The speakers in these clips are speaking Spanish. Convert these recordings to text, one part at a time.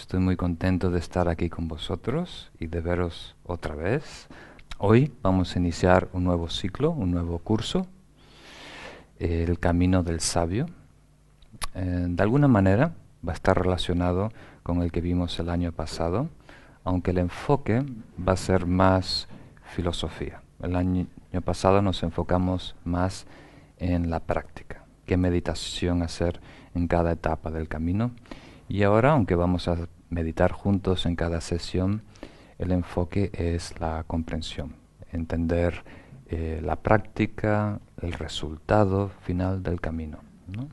Estoy muy contento de estar aquí con vosotros y de veros otra vez. Hoy vamos a iniciar un nuevo ciclo, un nuevo curso, el Camino del Sabio. De alguna manera va a estar relacionado con el que vimos el año pasado, aunque el enfoque va a ser más filosofía. El año pasado nos enfocamos más en la práctica, qué meditación hacer en cada etapa del camino. Y ahora, aunque vamos a meditar juntos en cada sesión, el enfoque es la comprensión, entender la práctica, el resultado final del camino, ¿no?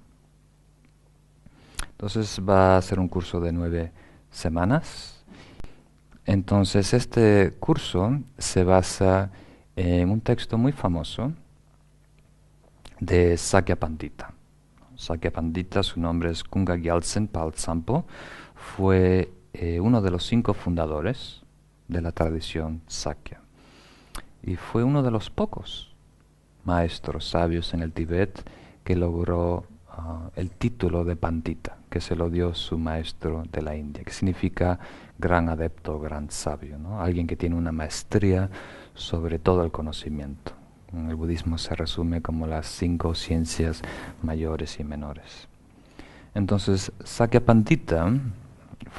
Entonces va a ser un curso de 9 semanas. Entonces este curso se basa en un texto muy famoso de Sakya Pandita. Sakya Pandita, su nombre es Kunga Gyaltsen Paltsampo, fue uno de los 5 fundadores de la tradición Sakya y fue uno de los pocos maestros sabios en el Tíbet que logró el título de Pandita, que se lo dio su maestro de la India, que significa gran adepto, gran sabio, ¿no? Alguien que tiene una maestría sobre todo el conocimiento. En el budismo se resume como las 5 ciencias mayores y menores. Entonces, Sakya Pandita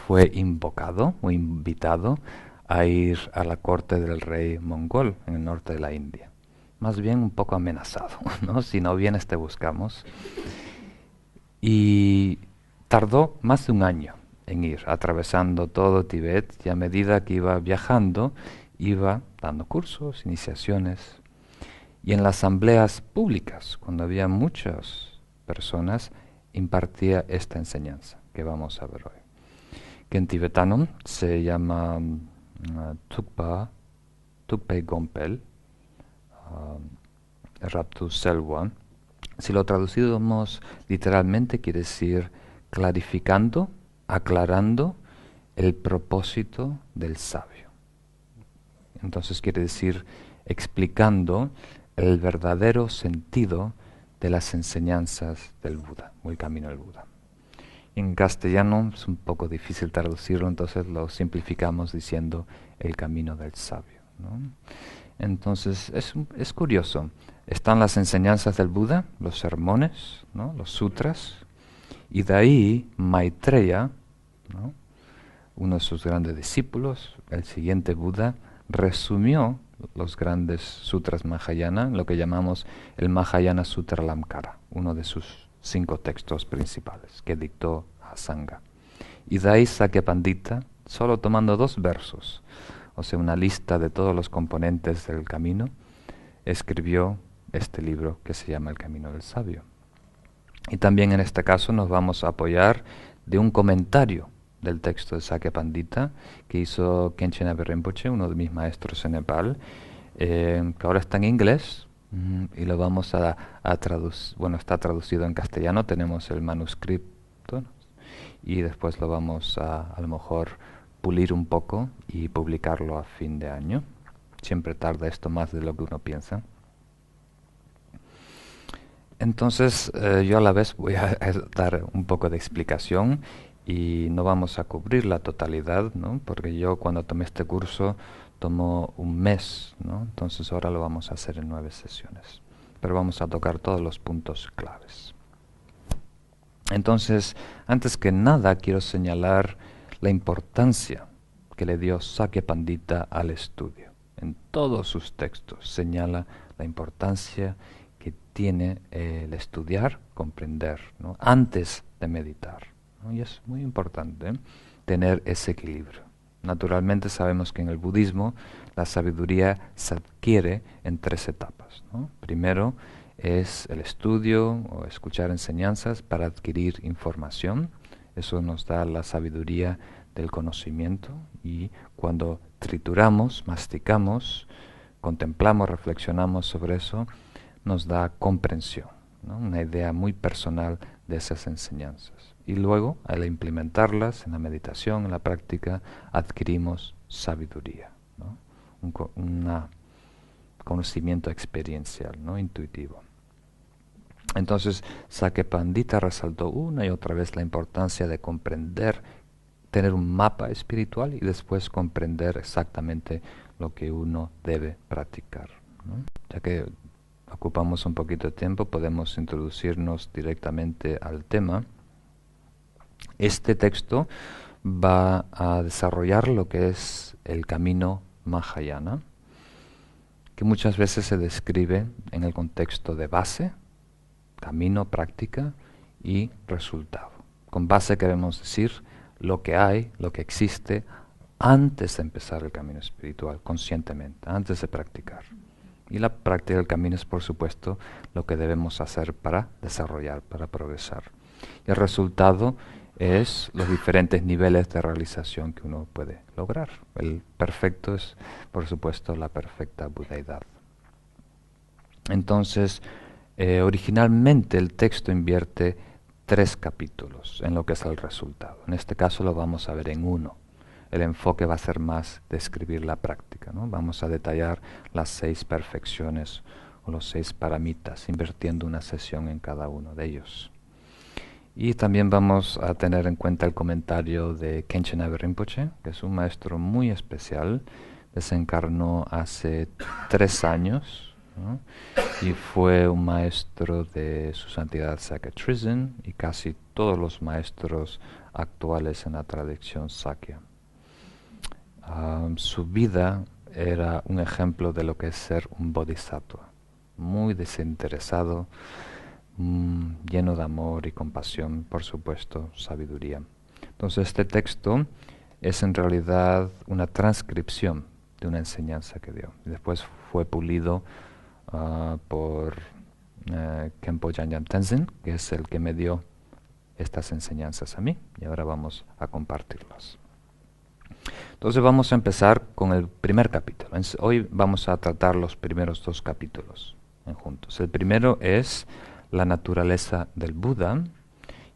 fue invocado o invitado a ir a la corte del rey mongol en el norte de la India. Más bien un poco amenazado, ¿no? Si no vienes te buscamos. Y tardó más de un año en ir, atravesando todo Tíbet, y a medida que iba viajando, iba dando cursos, iniciaciones. Y en las asambleas públicas, cuando había muchas personas, impartía esta enseñanza que vamos a ver hoy, que en tibetano se llama Tukpe Gompel, Raptu Selwan. Si lo traducimos literalmente, quiere decir clarificando, aclarando el propósito del sabio. Entonces quiere decir explicando el verdadero sentido de las enseñanzas del Buda, o el camino del Buda. En castellano es un poco difícil traducirlo, entonces lo simplificamos diciendo el camino del sabio, ¿no? Entonces es curioso. Están las enseñanzas del Buda, los sermones, ¿no? Los sutras, y de ahí Maitreya, ¿no? Uno de sus grandes discípulos, el siguiente Buda, resumió los grandes sutras Mahayana, lo que llamamos el Mahayana Sutra Lamkara, uno de sus 5 textos principales que dictó a Sangha. Y de ahí Sakya Pandita, solo tomando 2 versos, o sea, una lista de todos los componentes del camino, escribió este libro que se llama El Camino del Sabio. Y también en este caso nos vamos a apoyar de un comentario del texto de Sakya Pandita que hizo Khenchen Abbe Rinpoche, uno de mis maestros en Nepal, que ahora está en inglés y lo vamos a traducir. Bueno, está traducido en castellano, tenemos el manuscrito, ¿no? Y después lo vamos a lo mejor pulir un poco y publicarlo a fin de año. Siempre tarda esto más de lo que uno piensa. Entonces yo a la vez voy a dar un poco de explicación y no vamos a cubrir la totalidad, ¿no? Porque yo cuando tomé este curso tomó un mes, ¿no? Entonces ahora lo vamos a hacer en 9 sesiones. Pero vamos a tocar todos los puntos claves. Entonces, antes que nada quiero señalar la importancia que le dio Sakya Pandita al estudio. En todos sus textos señala la importancia que tiene el estudiar, comprender, ¿no? Antes de meditar, ¿no? Y es muy importante tener ese equilibrio. Naturalmente sabemos que en el budismo la sabiduría se adquiere en 3 etapas, ¿no? Primero es el estudio o escuchar enseñanzas para adquirir información. Eso nos da la sabiduría del conocimiento, y cuando trituramos, masticamos, contemplamos, reflexionamos sobre eso, nos da comprensión, ¿no? Una idea muy personal de esas enseñanzas. Y luego, al implementarlas en la meditación, en la práctica, adquirimos sabiduría, ¿no? Un conocimiento experiencial, ¿no? Intuitivo. Entonces, Sakya Pandita resaltó una y otra vez la importancia de comprender tener un mapa espiritual y después comprender exactamente lo que uno debe practicar, ¿no? Ya que ocupamos un poquito de tiempo, podemos introducirnos directamente al tema. Este texto va a desarrollar lo que es el camino Mahayana, que muchas veces se describe en el contexto de base, camino, práctica y resultado. Con base queremos decir lo que hay, lo que existe antes de empezar el camino espiritual, conscientemente, antes de practicar. Y la práctica del camino es, por supuesto, lo que debemos hacer para desarrollar, para progresar. Y el resultado es los diferentes niveles de realización que uno puede lograr. El perfecto es, por supuesto, la perfecta budeidad. Entonces, originalmente el texto invierte 3 capítulos en lo que es el resultado. En este caso lo vamos a ver en uno. El enfoque va a ser más describir la práctica, ¿no? Vamos a detallar las 6 perfecciones o los 6 paramitas, invirtiendo una sesión en cada uno de ellos. Y también vamos a tener en cuenta el comentario de Khenchen Abe Rinpoche, que es un maestro muy especial, desencarnó hace 3 años, ¿no? Y fue un maestro de su santidad Sakya Trizin y casi todos los maestros actuales en la tradición Sakya. Su vida era un ejemplo de lo que es ser un bodhisattva, muy desinteresado, lleno de amor y compasión, por supuesto, sabiduría. Entonces este texto es en realidad una transcripción de una enseñanza que dio. Y después fue pulido por Khenpo Yangyam Tenzin, que es el que me dio estas enseñanzas a mí, y ahora vamos a compartirlas. Entonces vamos a empezar con el primer capítulo. Hoy vamos a tratar los primeros 2 capítulos juntos. El primero es la naturaleza del Buda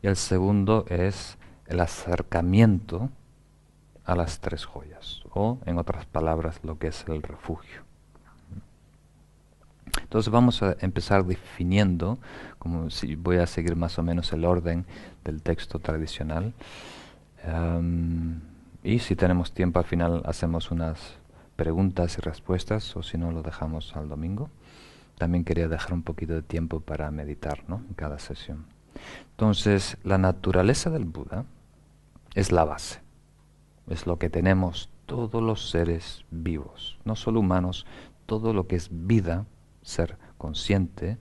y el segundo es el acercamiento a las 3 joyas, o en otras palabras lo que es el refugio. Entonces vamos a empezar definiendo, como si voy a seguir más o menos el orden del texto tradicional. Y si tenemos tiempo al final hacemos unas preguntas y respuestas, o si no lo dejamos al domingo. También quería dejar un poquito de tiempo para meditar, ¿no?, en cada sesión. Entonces, la naturaleza del Buda es la base. Es lo que tenemos todos los seres vivos, no solo humanos, todo lo que es vida, ser consciente,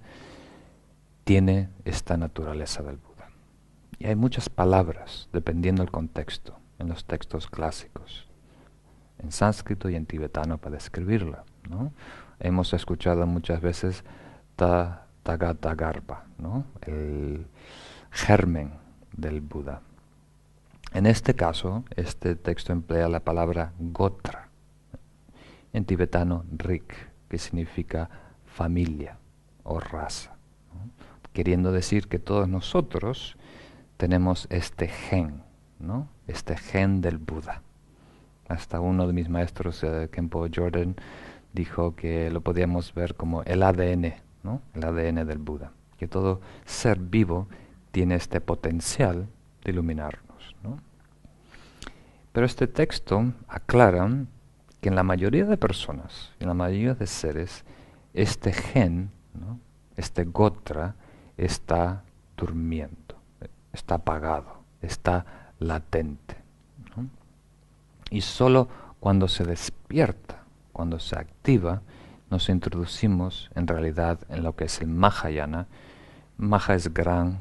tiene esta naturaleza del Buda. Y hay muchas palabras, dependiendo del contexto, en los textos clásicos, en sánscrito y en tibetano para describirla, ¿no? Hemos escuchado muchas veces Tathagata, ¿no?, el germen del Buda. En este caso, este texto emplea la palabra gotra, en tibetano rik, que significa familia o raza, ¿no?, queriendo decir que todos nosotros tenemos este gen, ¿no?, este gen del Buda. Hasta uno de mis maestros, Khenpo Jordan, dijo que lo podíamos ver como el ADN, ¿no?, el ADN del Buda, que todo ser vivo tiene este potencial de iluminarnos, ¿no? Pero este texto aclara que en la mayoría de personas, en la mayoría de seres, este gen, ¿no?, este gotra, está durmiendo, está apagado, está latente, ¿no? Y solo cuando se despierta, cuando se activa, nos introducimos en realidad en lo que es el Mahayana. Maha es gran,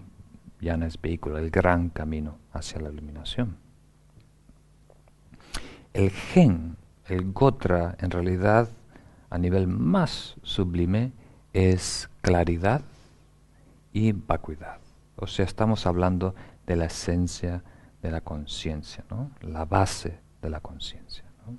Yana es vehículo, el gran camino hacia la iluminación. El gen, el gotra, en realidad, a nivel más sublime, es claridad y vacuidad. O sea, estamos hablando de la esencia de la conciencia, ¿no?, la base de la conciencia, ¿no?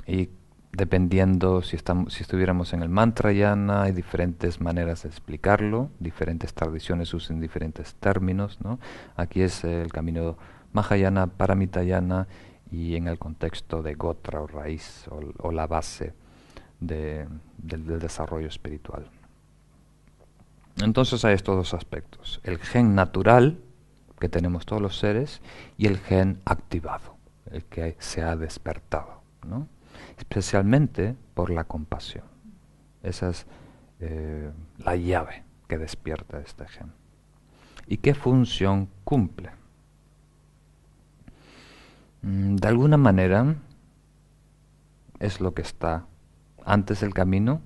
Y dependiendo si estuviéramos en el Mantrayana, hay diferentes maneras de explicarlo, diferentes tradiciones usan diferentes términos, ¿no? Aquí es el camino Mahayana, Paramitayana, y en el contexto de Gotra o raíz o la base del desarrollo espiritual. Entonces hay estos 2 aspectos: el gen natural, que tenemos todos los seres y el gen activado, el que se ha despertado, ¿no? Especialmente por la compasión. Esa es la llave que despierta este gen. ¿Y qué función cumple? De alguna manera es lo que está antes del camino,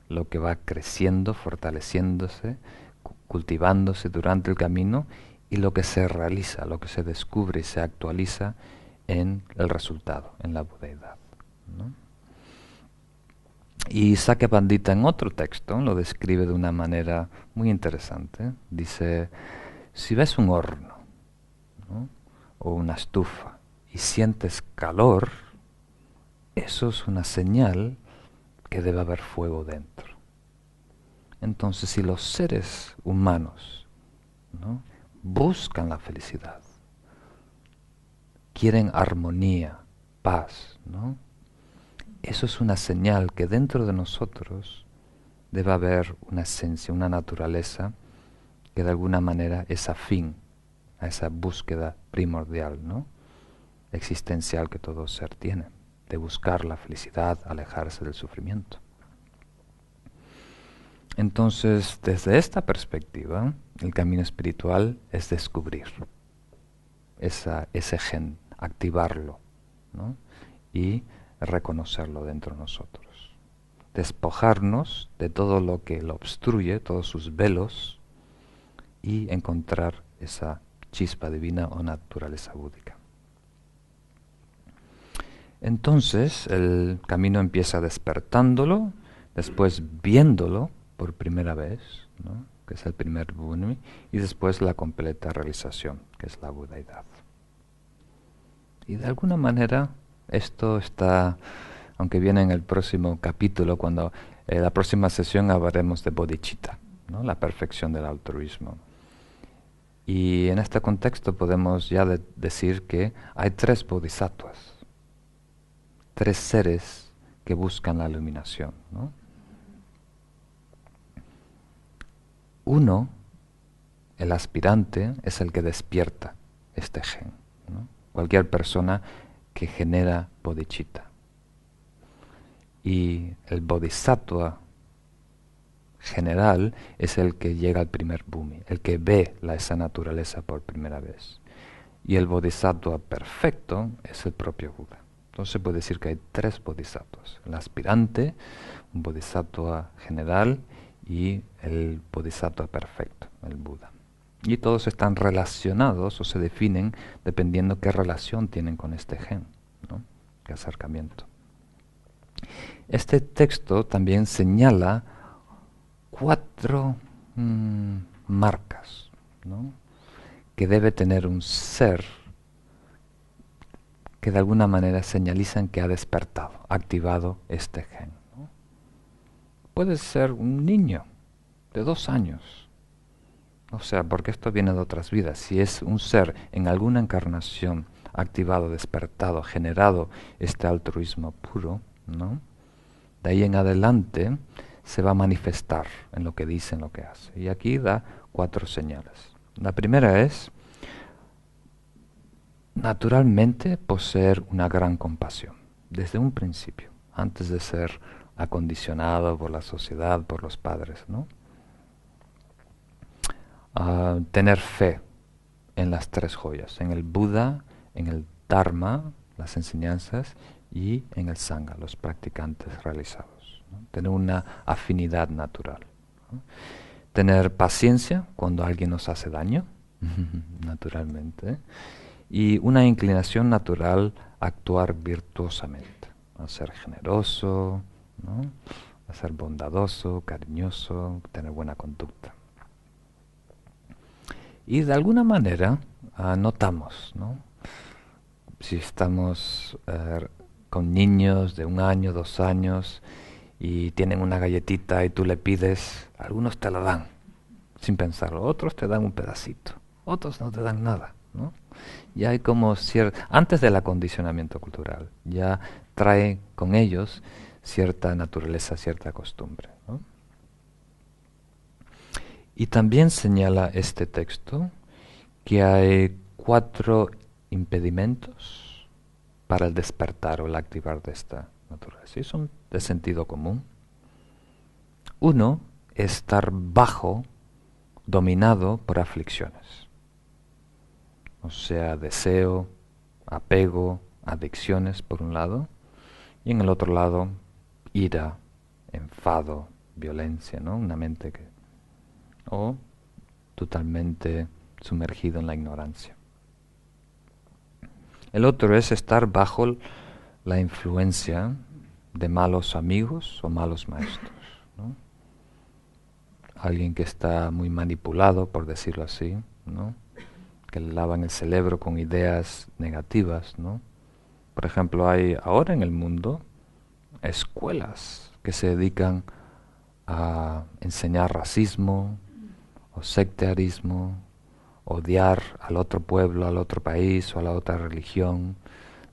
lo que va creciendo, fortaleciéndose, cultivándose durante el camino, y lo que se realiza, lo que se descubre y se actualiza en el resultado, en la budeidad, ¿no? Y Sakya Pandita en otro texto lo describe de una manera muy interesante. Dice, si ves un horno, ¿no?, o una estufa y sientes calor, eso es una señal que debe haber fuego dentro. Entonces, si los seres humanos, ¿no?, buscan la felicidad, quieren armonía, paz, ¿no?, eso es una señal que dentro de nosotros debe haber una esencia, una naturaleza que de alguna manera es afín a esa búsqueda primordial, ¿no?, existencial que todo ser tiene, de buscar la felicidad, alejarse del sufrimiento. Entonces, desde esta perspectiva, el camino espiritual es descubrir ese gen, activarlo, ¿no?, y reconocerlo dentro de nosotros. Despojarnos de todo lo que lo obstruye, todos sus velos, y encontrar esa chispa divina o naturaleza búdica. Entonces, el camino empieza despertándolo, después viéndolo por primera vez, ¿no?, que es el primer Bhumi, y después la completa realización, que es la budeidad. Y de alguna manera esto está, aunque viene en el próximo capítulo, cuando la próxima sesión hablaremos de bodhicitta, ¿no?, la perfección del altruismo. Y en este contexto podemos ya decir que hay 3 bodhisattvas, 3 seres que buscan la iluminación, ¿no? Uno, el aspirante, es el que despierta este gen, ¿no?, cualquier persona que genera bodhicitta. Y el bodhisattva general es el que llega al primer Bhumi, el que ve esa naturaleza por primera vez. Y el bodhisattva perfecto es el propio Buda. Entonces se puede decir que hay 3 bodhisattvas: el aspirante, un bodhisattva general y el bodhisattva perfecto, el Buda. Y todos están relacionados o se definen dependiendo qué relación tienen con este gen, ¿no?, qué acercamiento. Este texto también señala 4 marcas, ¿no?, que debe tener un ser que de alguna manera señalizan que ha despertado, activado este gen, ¿no? Puede ser un niño de 2 años, o sea, porque esto viene de otras vidas. Si es un ser en alguna encarnación activado, despertado, generado este altruismo puro, ¿no?, de ahí en adelante se va a manifestar en lo que dice, en lo que hace. Y aquí da 4 señales. La primera es, naturalmente, poseer una gran compasión, desde un principio, antes de ser acondicionado por la sociedad, por los padres, ¿no? Tener fe en las 3 joyas, en el Buda, en el Dharma, las enseñanzas, y en el Sangha, los practicantes realizados, ¿no? Tener una afinidad natural, ¿no? Tener paciencia cuando alguien nos hace daño, naturalmente, y una inclinación natural a actuar virtuosamente, a ser generoso, ¿no?, a ser bondadoso, cariñoso, tener buena conducta. Y de alguna manera notamos, ¿no?, si estamos con niños de 1 año, 2 años, y tienen una galletita y tú le pides, algunos te la dan sin pensarlo, otros te dan un pedacito, otros no te dan nada, ¿no? Ya hay como antes del acondicionamiento cultural, ya trae con ellos cierta naturaleza, cierta costumbre, ¿no? Y también señala este texto que hay 4 impedimentos para el despertar o el activar de esta naturaleza. Y son de sentido común. 1, estar bajo, dominado por aflicciones. O sea, deseo, apego, adicciones por un lado, y en el otro lado, ira, enfado, violencia, ¿no? Una mente que... o totalmente sumergido en la ignorancia. El otro es estar bajo la influencia de malos amigos o malos maestros, ¿no? Alguien que está muy manipulado, por decirlo así, ¿no? Que le lavan el cerebro con ideas negativas, ¿no? Por ejemplo, hay ahora en el mundo escuelas que se dedican a enseñar racismo o sectarismo, odiar al otro pueblo, al otro país o a la otra religión.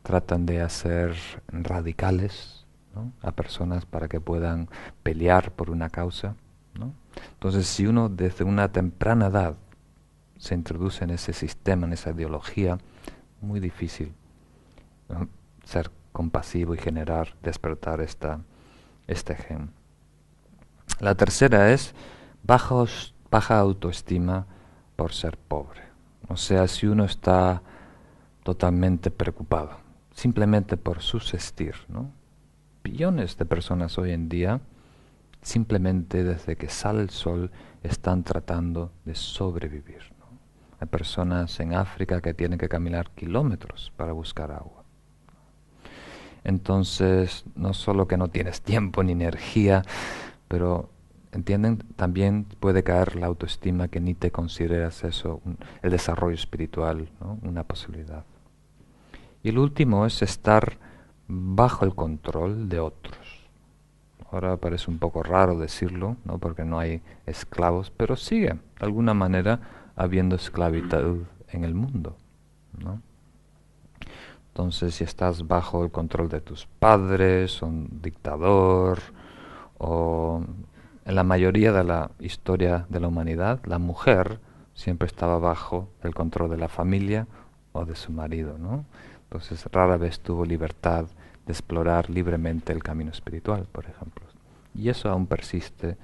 Tratan de hacer radicales, ¿no? A personas para que puedan pelear por una causa, ¿no? Entonces, si uno desde una temprana edad se introduce en ese sistema, en esa ideología, muy difícil, ¿no? Ser compasivo y generar, despertar este gen. La tercera es baja autoestima por ser pobre. O sea, si uno está totalmente preocupado, simplemente por subsistir, ¿no? Billones de personas hoy en día, simplemente desde que sale el sol, están tratando de sobrevivir, ¿no? Hay personas en África que tienen que caminar kilómetros para buscar agua. Entonces, no solo que no tienes tiempo ni energía, pero entienden, también puede caer la autoestima, que ni te consideras eso, el desarrollo espiritual, ¿no? Una posibilidad. Y el último es estar bajo el control de otros. Ahora parece un poco raro decirlo, ¿no? Porque no hay esclavos, pero sigue de alguna manera habiendo esclavitud en el mundo, ¿no? Entonces, si estás bajo el control de tus padres, o un dictador, o en la mayoría de la historia de la humanidad, la mujer siempre estaba bajo el control de la familia o de su marido, ¿no? Entonces rara vez tuvo libertad de explorar libremente el camino espiritual, por ejemplo. Y eso aún persiste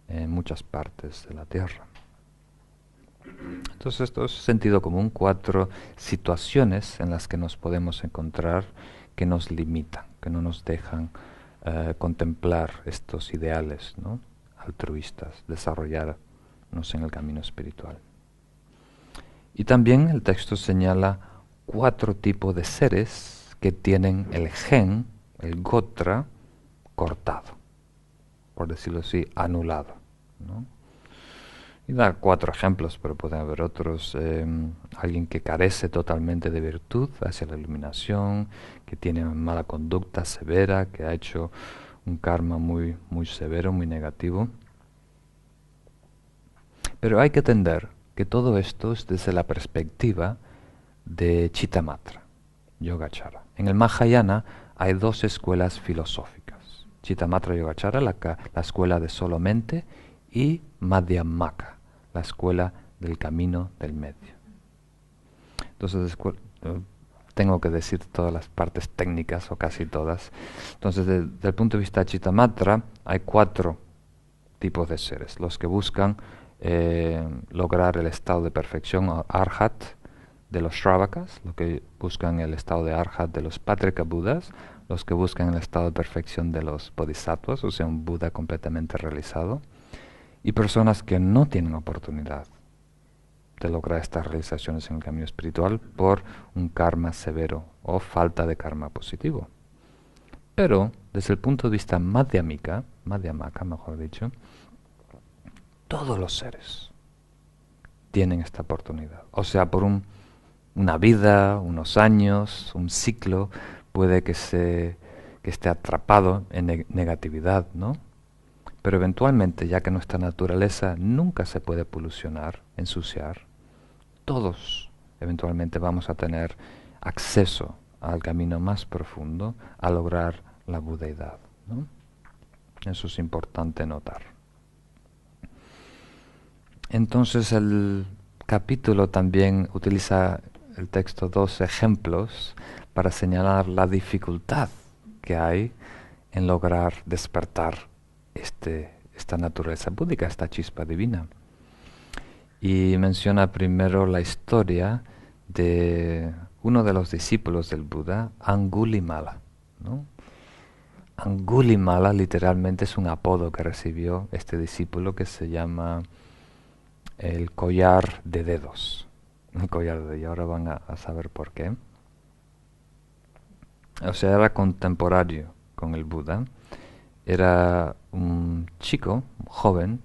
en muchas partes de la Tierra. Entonces esto es sentido común, 4 situaciones en las que nos podemos encontrar que nos limitan, que no nos dejan contemplar estos ideales, ¿no? Altruistas, desarrollarnos en el camino espiritual. Y también el texto señala 4 tipos de seres que tienen el gen, el gotra, cortado, por decirlo así, anulado, ¿no? Y da 4 ejemplos, pero pueden haber otros. Alguien que carece totalmente de virtud hacia la iluminación, que tiene mala conducta severa, que ha hecho un karma muy, muy severo, muy negativo. Pero hay que entender que todo esto es desde la perspectiva de Chittamatra, Yogacara. En el Mahayana hay 2 escuelas filosóficas: Chittamatra Yogacara, la escuela de solo mente, y Madhyamaka, la escuela del camino del medio. Entonces, tengo que decir todas las partes técnicas, o casi todas. Entonces, desde el punto de vista de Chittamatra, hay 4 tipos de seres: los que buscan lograr el estado de perfección, o arhat, de los Shravakas, los que buscan el estado de arhat de los Patrika Budas, los que buscan el estado de perfección de los Bodhisattvas, o sea, un Buda completamente realizado, y personas que no tienen oportunidad de lograr estas realizaciones en el camino espiritual por un karma severo o falta de karma positivo. Pero desde el punto de vista madhyamaka, mejor dicho, todos los seres tienen esta oportunidad. O sea, por una vida, unos años, un ciclo, puede que esté atrapado en negatividad, ¿no? Pero eventualmente, ya que nuestra naturaleza nunca se puede polucionar, ensuciar, todos eventualmente vamos a tener acceso al camino más profundo, a lograr la budeidad, ¿no? Eso es importante notar. Entonces el capítulo también utiliza el texto dos ejemplos para señalar la dificultad que hay en lograr despertar esta naturaleza búdica, esta chispa divina. Y menciona primero la historia de uno de los discípulos del Buda, Angulimala, ¿no? Angulimala literalmente es un apodo que recibió este discípulo que se llama el collar de dedos. El collar de dedos, y ahora van a saber por qué. O sea, era contemporáneo con el Buda. Era un chico, un joven,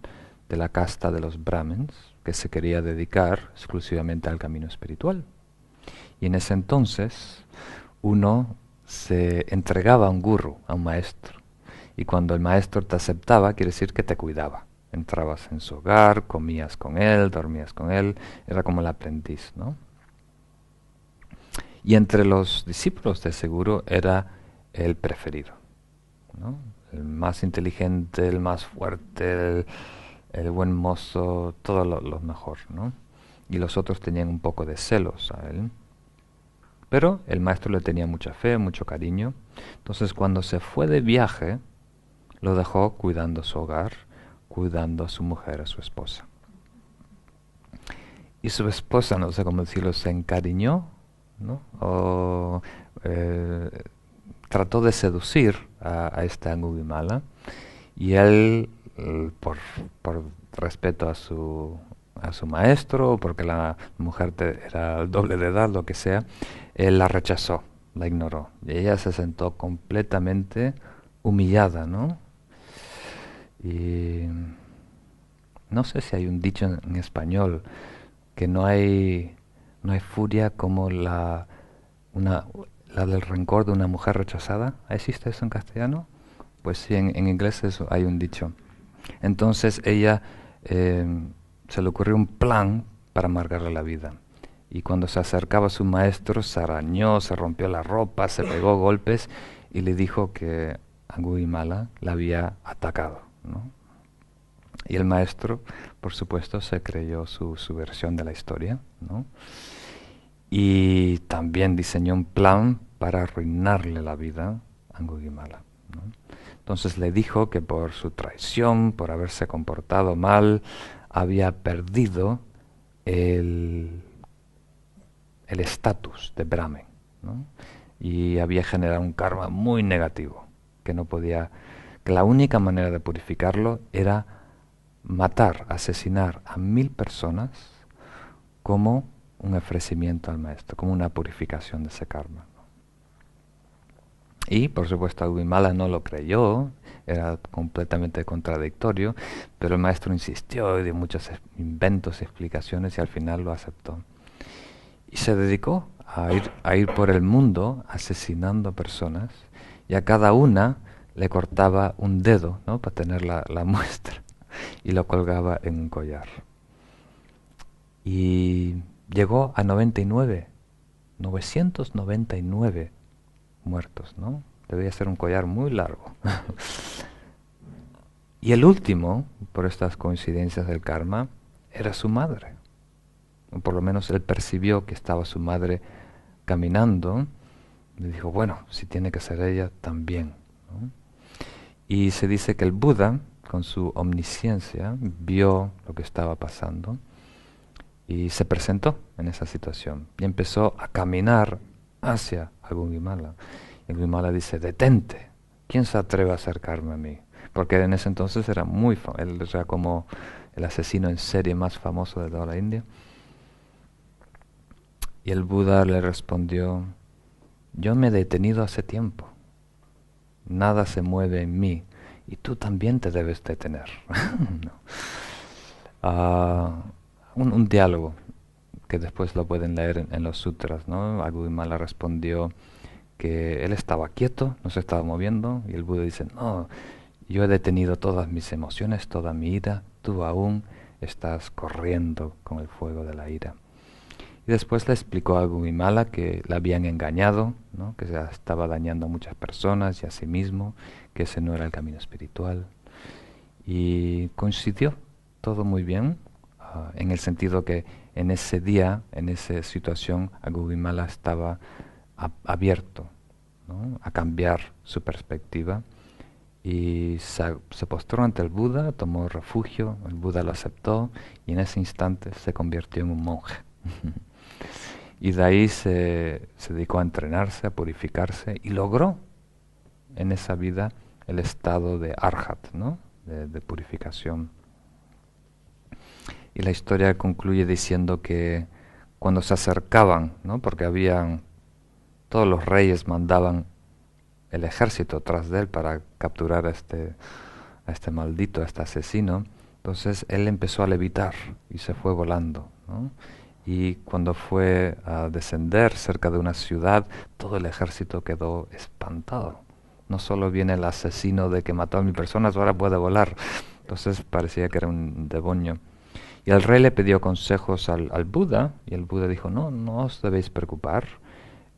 de la casta de los brahmins, que se quería dedicar exclusivamente al camino espiritual. Y en ese entonces uno se entregaba a un gurú, a un maestro. Y cuando el maestro te aceptaba, quiere decir que te cuidaba. Entrabas en su hogar, comías con él, dormías con él, era como el aprendiz, ¿no? Y entre los discípulos de seguro era el preferido, ¿no? El más inteligente, el más fuerte, el buen mozo, todo lo mejor, ¿no? Y los otros tenían un poco de celos a él. Pero el maestro le tenía mucha fe, mucho cariño. Entonces cuando se fue de viaje, lo dejó cuidando su hogar, cuidando a su mujer, a su esposa. Y su esposa, no sé cómo decirlo, se encariñó, ¿no? O trató de seducir a este Angulimala. Y él, por respeto a su maestro, porque la mujer era el doble de edad, lo que sea, él la rechazó, la ignoró. Y ella se sentó completamente humillada, ¿no? Y no sé si hay un dicho en español que no hay furia como la del rencor de una mujer rechazada. ¿Existe eso en castellano? Pues sí, en inglés eso, hay un dicho. Entonces ella se le ocurrió un plan para amargarle la vida. Y cuando se acercaba a su maestro, se arañó, se rompió la ropa, se pegó golpes y le dijo que Angulimala la había atacado, ¿no? Y el maestro, por supuesto, se creyó su versión de la historia, ¿no? Y también diseñó un plan para arruinarle la vida a Angulimala, ¿no? Entonces le dijo que por su traición, por haberse comportado mal, había perdido el estatus de Brahmin, ¿no? Y había generado un karma muy negativo, que no podía, que la única manera de purificarlo era matar, asesinar a 1000 personas como un ofrecimiento al maestro, como una purificación de ese karma. Y por supuesto Angulimala no lo creyó, era completamente contradictorio, pero el maestro insistió y dio muchos inventos y explicaciones y al final lo aceptó. Y se dedicó a ir por el mundo asesinando personas y a cada una le cortaba un dedo, ¿no? Para tener la muestra y lo colgaba en un collar. Y llegó a 999 muertos, ¿no? Debía ser un collar muy largo. Y el último, por estas coincidencias del karma, era su madre. O por lo menos él percibió que estaba su madre caminando. Y dijo, bueno, si tiene que ser ella, también, ¿no? Y se dice que el Buda, con su omnisciencia, vio lo que estaba pasando y se presentó en esa situación. Y empezó a caminar hacia Angulimala. Y Angulimala dice, detente, ¿quién se atreve a acercarme a mí? Porque en ese entonces era él era como el asesino en serie más famoso de toda la India. Y el Buda le respondió, yo me he detenido hace tiempo, nada se mueve en mí, y tú también te debes detener. No. Un diálogo que después lo pueden leer en los sutras, ¿no? Angulimala respondió que él estaba quieto, no se estaba moviendo, y el Buda dice, no, yo he detenido todas mis emociones, toda mi ira, tú aún estás corriendo con el fuego de la ira. Y después le explicó a Angulimala que la habían engañado, ¿no? Que se estaba dañando a muchas personas y a sí mismo, que ese no era el camino espiritual. Y coincidió todo muy bien. en el sentido que en ese día, en esa situación, Angulimala estaba abierto, ¿no?, a cambiar su perspectiva, y se postró ante el Buda, tomó refugio, el Buda lo aceptó y en ese instante se convirtió en un monje. Y de ahí se dedicó a entrenarse, a purificarse, y logró en esa vida el estado de Arhat, ¿no?, de purificación. Y la historia concluye diciendo que cuando se acercaban, ¿no?, porque todos los reyes mandaban el ejército tras de él para capturar a este maldito, a este asesino, entonces él empezó a levitar y se fue volando, ¿no? Y cuando fue a descender cerca de una ciudad, todo el ejército quedó espantado. No solo viene el asesino de que mató a 1000 personas, ahora puede volar. Entonces parecía que era un demonio. Y el rey le pidió consejos al Buda, y el Buda dijo, no os debéis preocupar.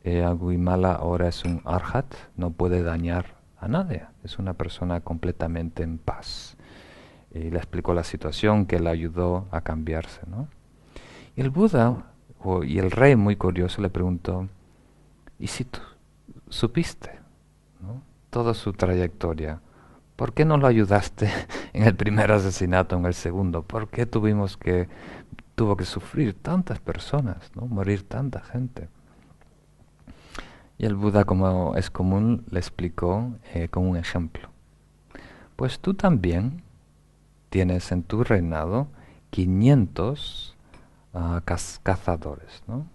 Angulimala ahora es un arhat, no puede dañar a nadie, es una persona completamente en paz. Y le explicó la situación, que le ayudó a cambiarse, ¿no? Y el Buda, y el rey, muy curioso, le preguntó, ¿y si tú supiste, ¿no?, toda su trayectoria? ¿Por qué no lo ayudaste en el primer asesinato, en el segundo? ¿Por qué tuvo que sufrir tantas personas, ¿no?, morir tanta gente? Y el Buda, como es común, le explicó con un ejemplo. Pues tú también tienes en tu reinado 500 cazadores, ¿no?,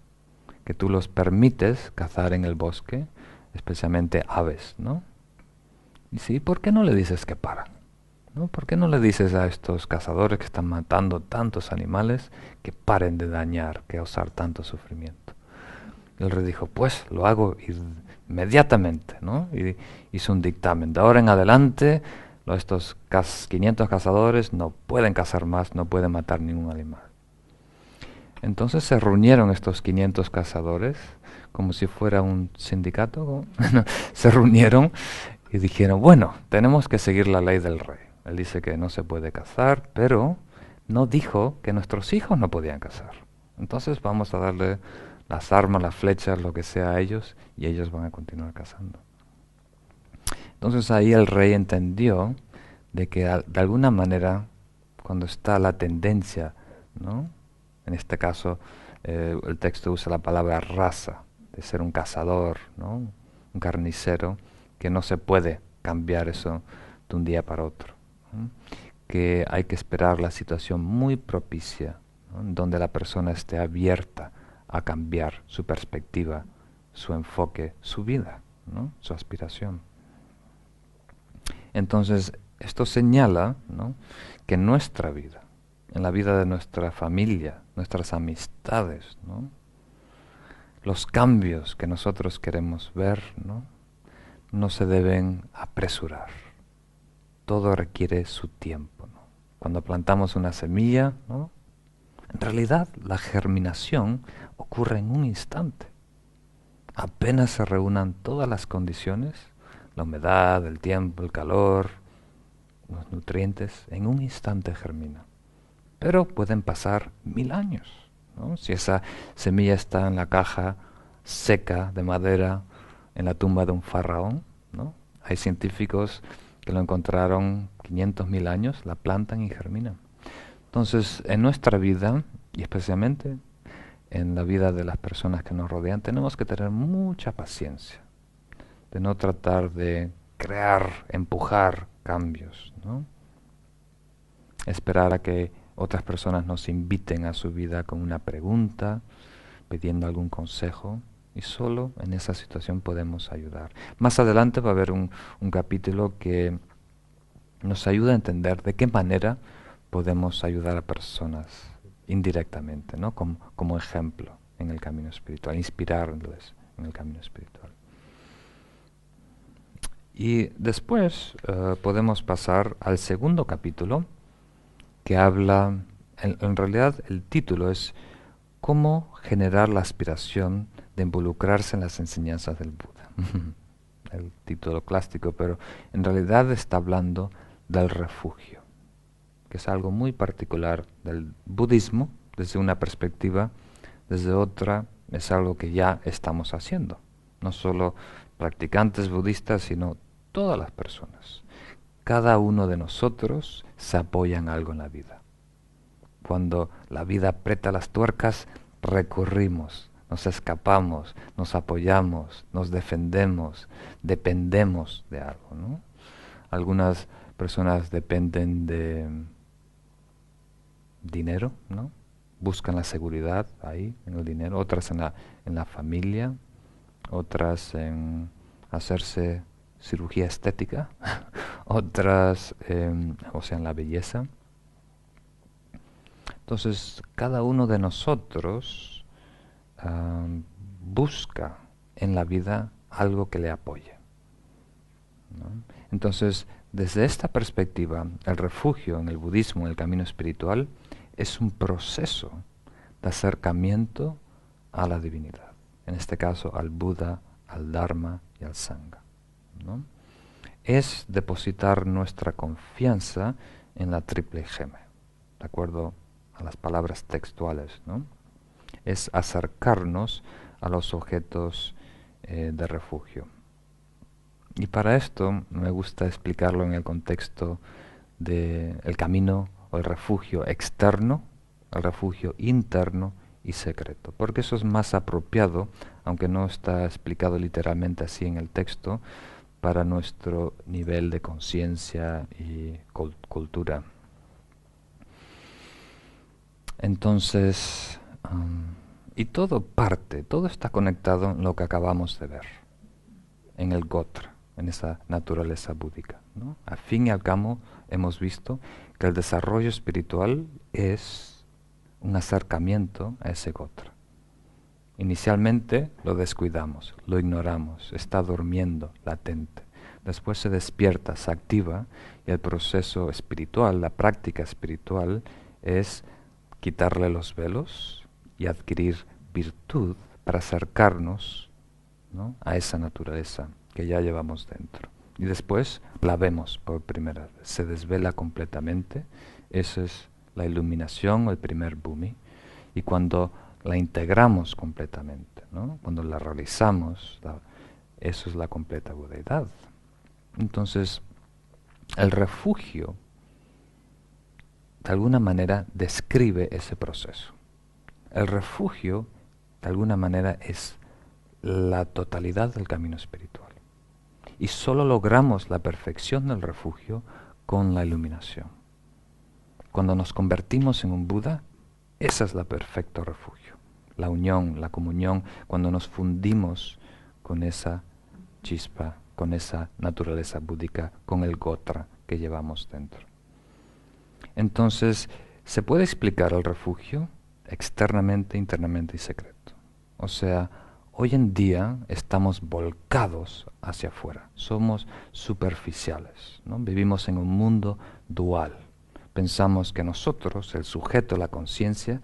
que tú los permites cazar en el bosque, especialmente aves, ¿no? Y sí, ¿por qué no le dices que paran? ¿No? ¿Por qué no le dices a estos cazadores que están matando tantos animales que paren de dañar, que causar tanto sufrimiento? Y el rey dijo, pues lo hago inmediatamente, ¿no? Y hizo un dictamen. De ahora en adelante, estos 500 cazadores no pueden cazar más, no pueden matar ningún animal. Entonces se reunieron estos 500 cazadores, como si fuera un sindicato, se reunieron y dijeron, bueno, tenemos que seguir la ley del rey. Él dice que no se puede cazar, pero no dijo que nuestros hijos no podían cazar. Entonces vamos a darle las armas, las flechas, lo que sea a ellos, y ellos van a continuar cazando. Entonces ahí el rey entendió de que de alguna manera, cuando está la tendencia, ¿no?, en este caso el texto usa la palabra raza, de ser un cazador, ¿no?, un carnicero, que no se puede cambiar eso de un día para otro, ¿no?, que hay que esperar la situación muy propicia, ¿no?, donde la persona esté abierta a cambiar su perspectiva, su enfoque, su vida, ¿no?, su aspiración. Entonces, esto señala, ¿no?, que en nuestra vida, en la vida de nuestra familia, nuestras amistades, ¿no?, los cambios que nosotros queremos ver, no se deben apresurar. Todo requiere su tiempo, ¿no? Cuando plantamos una semilla, ¿no?, en realidad la germinación ocurre en un instante. Apenas se reúnan todas las condiciones, la humedad, el tiempo, el calor, los nutrientes, en un instante germina. Pero pueden pasar 1000 años, ¿no? Si esa semilla está en la caja seca de madera en la tumba de un faraón, ¿no? Hay científicos que lo encontraron 500.000 años, la plantan y germinan. Entonces, en nuestra vida, y especialmente en la vida de las personas que nos rodean, tenemos que tener mucha paciencia, de no tratar de crear, empujar cambios, ¿no? Esperar a que otras personas nos inviten a su vida con una pregunta, pidiendo algún consejo, y solo en esa situación podemos ayudar. Más adelante va a haber un capítulo que nos ayuda a entender de qué manera podemos ayudar a personas indirectamente, ¿no?, como ejemplo en el camino espiritual, inspirarles en el camino espiritual. Y después podemos pasar al segundo capítulo, que habla, en realidad el título es ¿Cómo generar la aspiración de involucrarse en las enseñanzas del Buda? El título clásico, pero en realidad está hablando del refugio, que es algo muy particular del budismo, desde una perspectiva, desde otra es algo que ya estamos haciendo. No solo practicantes budistas, sino todas las personas. Cada uno de nosotros se apoya en algo en la vida. Cuando la vida aprieta las tuercas, recurrimos, nos escapamos, nos apoyamos, nos defendemos, dependemos de algo, ¿no? Algunas personas dependen de dinero, ¿no? Buscan la seguridad ahí, en el dinero, otras en la familia, otras en hacerse cirugía estética, otras en la belleza. Entonces, cada uno de nosotros busca en la vida algo que le apoye, ¿no? Entonces, desde esta perspectiva, el refugio en el budismo, en el camino espiritual, es un proceso de acercamiento a la divinidad. En este caso, al Buda, al Dharma y al Sangha, ¿no? Es depositar nuestra confianza en la triple gema, de acuerdo a las palabras textuales, ¿no? Es acercarnos a los objetos de refugio. Y para esto me gusta explicarlo en el contexto del camino o el refugio externo, el refugio interno y secreto, porque eso es más apropiado, aunque no está explicado literalmente así en el texto, para nuestro nivel de conciencia y cultura. Entonces, y todo está conectado en lo que acabamos de ver, en el Gotra, en esa naturaleza búdica, ¿no? Al fin y al cabo hemos visto que el desarrollo espiritual es un acercamiento a ese Gotra. Inicialmente lo descuidamos, lo ignoramos, está durmiendo, latente. Después se despierta, se activa y el proceso espiritual, la práctica espiritual es quitarle los velos y adquirir virtud para acercarnos, ¿no?, a esa naturaleza que ya llevamos dentro. Y después la vemos por primera vez, se desvela completamente. Esa es la iluminación o el primer bhumi. Y cuando la integramos completamente, ¿no?, cuando la realizamos, eso es la completa budeidad. Entonces, el refugio de alguna manera describe ese proceso. El refugio de alguna manera es la totalidad del camino espiritual. Y solo logramos la perfección del refugio con la iluminación. Cuando nos convertimos en un Buda, ese es el perfecto refugio. La unión, la comunión, cuando nos fundimos con esa chispa, con esa naturaleza búdica, con el Gotra que llevamos dentro. Entonces, se puede explicar el refugio externamente, internamente y secreto. O sea, hoy en día estamos volcados hacia afuera, somos superficiales, ¿no? Vivimos en un mundo dual. Pensamos que nosotros, el sujeto, la conciencia,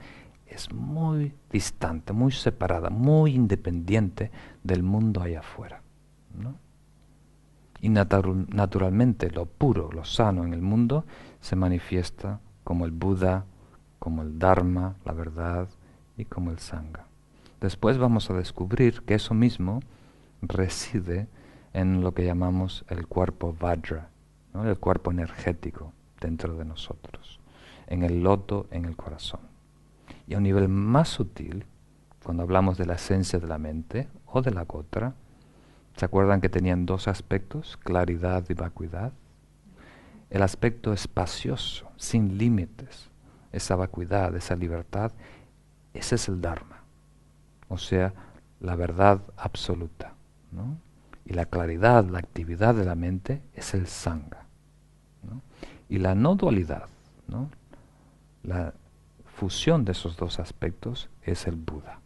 es muy distante, muy separada, muy independiente del mundo allá afuera, ¿no? Y naturalmente lo puro, lo sano en el mundo se manifiesta como el Buda, como el Dharma, la verdad, y como el Sangha. Después vamos a descubrir que eso mismo reside en lo que llamamos el cuerpo Vajra, ¿no?, el cuerpo energético dentro de nosotros, en el loto, en el corazón. Y a un nivel más sutil, cuando hablamos de la esencia de la mente o de la Gotra, ¿se acuerdan que tenían dos aspectos, claridad y vacuidad? El aspecto espacioso, sin límites, esa vacuidad, esa libertad, ese es el Dharma, o sea, la verdad absoluta, ¿no? Y la claridad, la actividad de la mente es el Sangha, ¿no? Y la no dualidad, ¿no?, la fusión de esos dos aspectos es el Buda.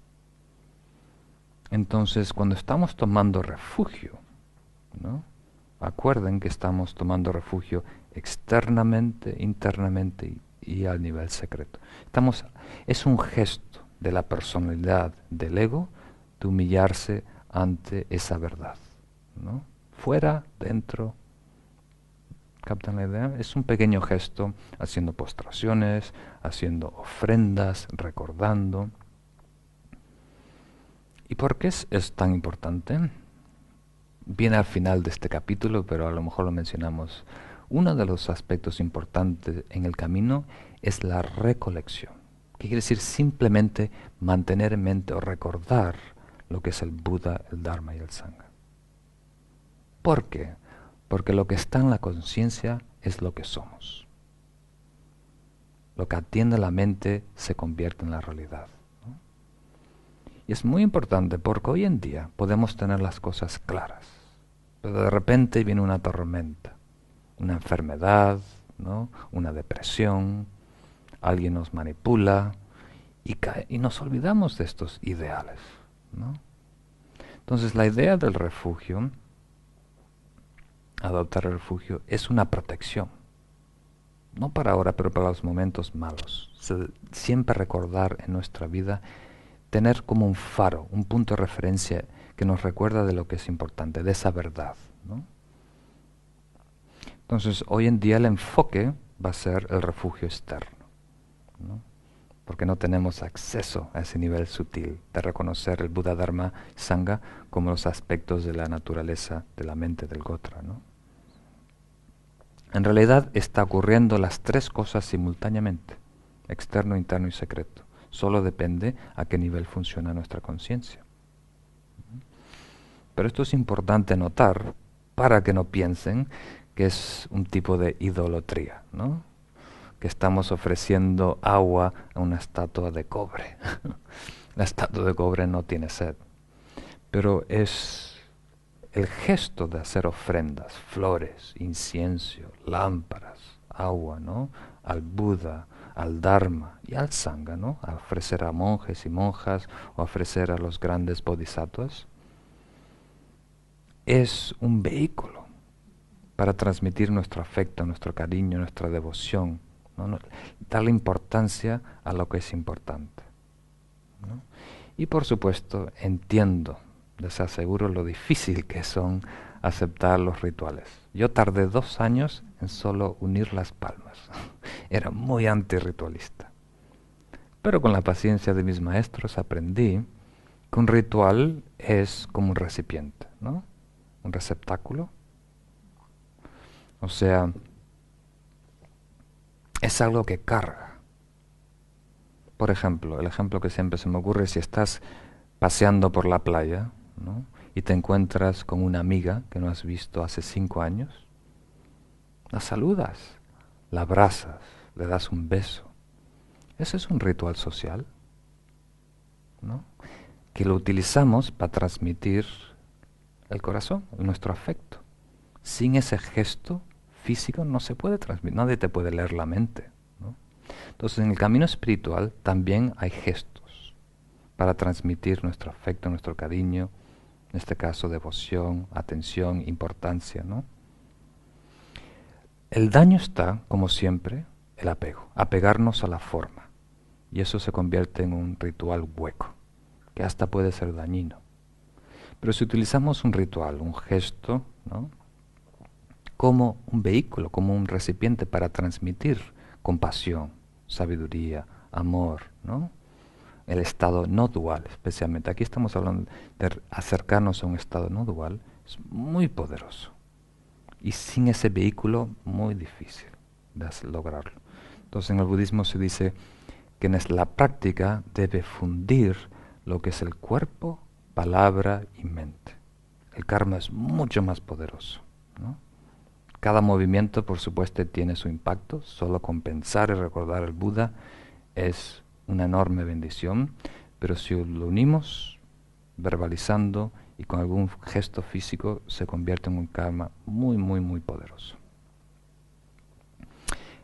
Entonces, cuando estamos tomando refugio, ¿no?, acuerden que estamos tomando refugio externamente, internamente y al nivel secreto. Es un gesto de la personalidad del ego de humillarse ante esa verdad, ¿no? Fuera, dentro, ¿Captan la idea? Es un pequeño gesto, haciendo postraciones, haciendo ofrendas, recordando. ¿Y por qué es tan importante? Viene al final de este capítulo, pero a lo mejor lo mencionamos. Uno de los aspectos importantes en el camino es la recolección. ¿Qué quiere decir? Simplemente mantener en mente o recordar lo que es el Buda, el Dharma y el Sangha. ¿Por qué? Porque lo que está en la conciencia es lo que somos. Lo que atiende la mente se convierte en la realidad. Y es muy importante porque hoy en día podemos tener las cosas claras, pero de repente viene una tormenta, una enfermedad, ¿no? Una depresión, alguien nos manipula y nos olvidamos de estos ideales, ¿no? Entonces la idea del refugio, adoptar el refugio, es una protección. No para ahora, pero para los momentos malos. Siempre recordar en nuestra vida, tener como un faro, un punto de referencia que nos recuerda de lo que es importante, de esa verdad, ¿no? Entonces, hoy en día el enfoque va a ser el refugio externo, ¿no? Porque no tenemos acceso a ese nivel sutil de reconocer el Buda, Dharma, Sangha como los aspectos de la naturaleza de la mente del Gotra, ¿no? En realidad está ocurriendo las tres cosas simultáneamente, externo, interno y secreto. Solo depende a qué nivel funciona nuestra conciencia. Pero esto es importante notar para que no piensen que es un tipo de idolatría, ¿no? Que estamos ofreciendo agua a una estatua de cobre. La estatua de cobre no tiene sed. Pero es el gesto de hacer ofrendas, flores, incienso, lámparas, agua, ¿no? Al Buda, al Dharma y al Sangha, ¿no? A ofrecer a monjes y monjas o ofrecer a los grandes bodhisattvas. Es un vehículo para transmitir nuestro afecto, nuestro cariño, nuestra devoción, ¿no? Darle importancia a lo que es importante, ¿no? Y por supuesto entiendo, les aseguro lo difícil que son aceptar los rituales. Yo tardé 2 años en solo unir las palmas. Era muy antirritualista. Pero con la paciencia de mis maestros aprendí que un ritual es como un recipiente, ¿no? Un receptáculo. O sea, es algo que carga. Por ejemplo, el ejemplo que siempre se me ocurre es si estás paseando por la playa, ¿no? Y te encuentras con una amiga que no has visto hace 5 años, la saludas, la abrazas, le das un beso. Ese es un ritual social, ¿no? Que lo utilizamos para transmitir el corazón, nuestro afecto. Sin ese gesto físico no se puede transmitir, nadie te puede leer la mente, ¿no? Entonces en el camino espiritual también hay gestos para transmitir nuestro afecto, nuestro cariño, en este caso devoción, atención, importancia, ¿no? El daño está, como siempre, el apego, apegarnos a la forma. Y eso se convierte en un ritual hueco, que hasta puede ser dañino. Pero si utilizamos un ritual, un gesto, ¿no? Como un vehículo, como un recipiente para transmitir compasión, sabiduría, amor, ¿no? El estado no dual, especialmente. Aquí estamos hablando de acercarnos a un estado no dual, es muy poderoso. Y sin ese vehículo, muy difícil de lograrlo. Entonces en el budismo se dice que en la práctica debe fundir lo que es el cuerpo, palabra y mente. El karma es mucho más poderoso, ¿no? Cada movimiento, por supuesto, tiene su impacto. Solo con pensar y recordar al Buda es una enorme bendición, pero si lo unimos verbalizando y con algún gesto físico, se convierte en un karma muy, muy, muy poderoso.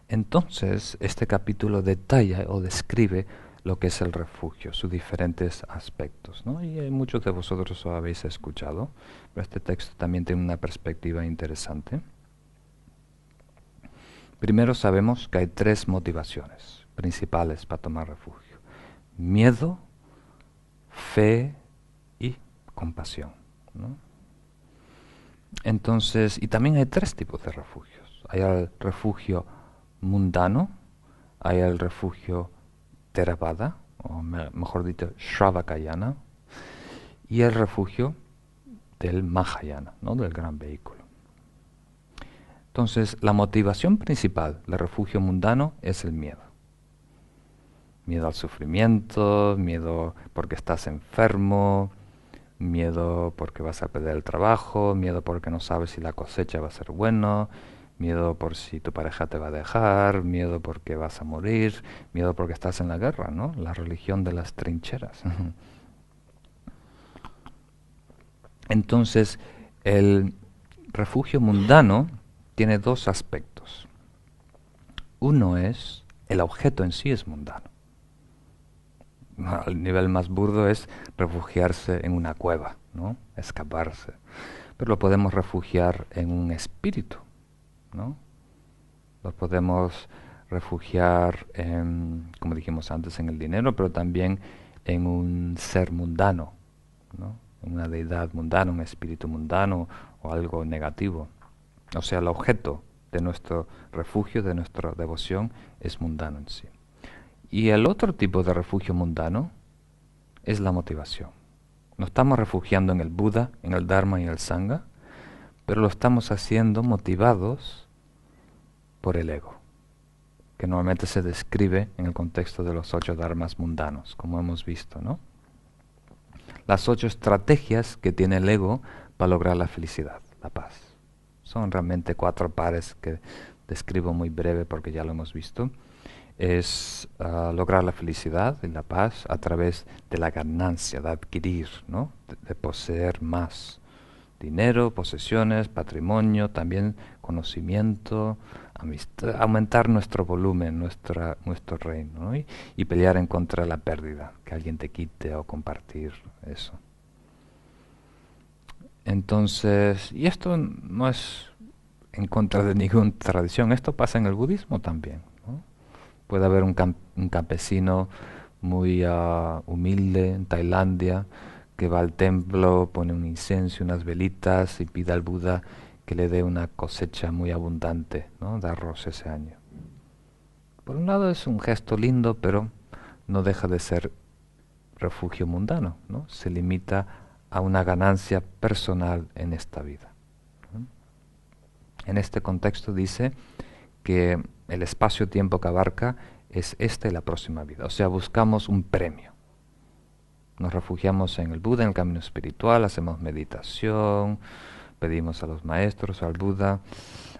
Entonces, este capítulo detalla o describe lo que es el refugio, sus diferentes aspectos, ¿no? Y muchos de vosotros lo habéis escuchado, pero este texto también tiene una perspectiva interesante. Primero sabemos que hay 3 motivaciones principales para tomar refugio: miedo, fe y compasión, ¿no? Entonces, y también hay 3 tipos de refugios. Hay el refugio mundano, hay el refugio Theravada, o mejor dicho, Shravakayana, y el refugio del Mahayana, ¿no? Del gran vehículo. Entonces, la motivación principal del refugio mundano es el miedo. Miedo al sufrimiento, miedo porque estás enfermo, miedo porque vas a perder el trabajo, miedo porque no sabes si la cosecha va a ser buena, miedo por si tu pareja te va a dejar, miedo porque vas a morir, miedo porque estás en la guerra, ¿no? La religión de las trincheras. Entonces, el refugio mundano tiene dos aspectos. Uno es, el objeto en sí es mundano. Al nivel más burdo es refugiarse en una cueva, ¿no? Escaparse. Pero lo podemos refugiar en un espíritu, ¿no? Lo podemos refugiar en, como dijimos antes, en el dinero, pero también en un ser mundano, ¿no? Una deidad mundana, un espíritu mundano o algo negativo. O sea, el objeto de nuestro refugio, de nuestra devoción, es mundano en sí. Y el otro tipo de refugio mundano es la motivación. Nos estamos refugiando en el Buda, en el Dharma y en el Sangha, pero lo estamos haciendo motivados por el ego, que normalmente se describe en el contexto de los 8 dharmas mundanos, como hemos visto, ¿no? Las 8 estrategias que tiene el ego para lograr la felicidad, la paz. Son realmente 4 pares que describo muy breve porque ya lo hemos visto. Es lograr la felicidad y la paz a través de la ganancia, de adquirir, ¿no? De poseer más. Dinero, posesiones, patrimonio, también conocimiento, amistad, aumentar nuestro volumen, nuestro reino, ¿no? Y pelear en contra de la pérdida, que alguien te quite o compartir eso. Entonces, y esto no es en contra de ninguna tradición, esto pasa en el budismo también, ¿no? Puede haber un campesino muy humilde en Tailandia que va al templo, pone un incienso, unas velitas y pide al Buda que le dé una cosecha muy abundante, ¿no? De arroz ese año. Por un lado es un gesto lindo, pero no deja de ser refugio mundano, ¿no? Se limita a una ganancia personal en esta vida, ¿no? En este contexto dice que el espacio-tiempo que abarca es esta y la próxima vida. O sea, buscamos un premio. Nos refugiamos en el Buda, en el camino espiritual, hacemos meditación, pedimos a los maestros, al Buda,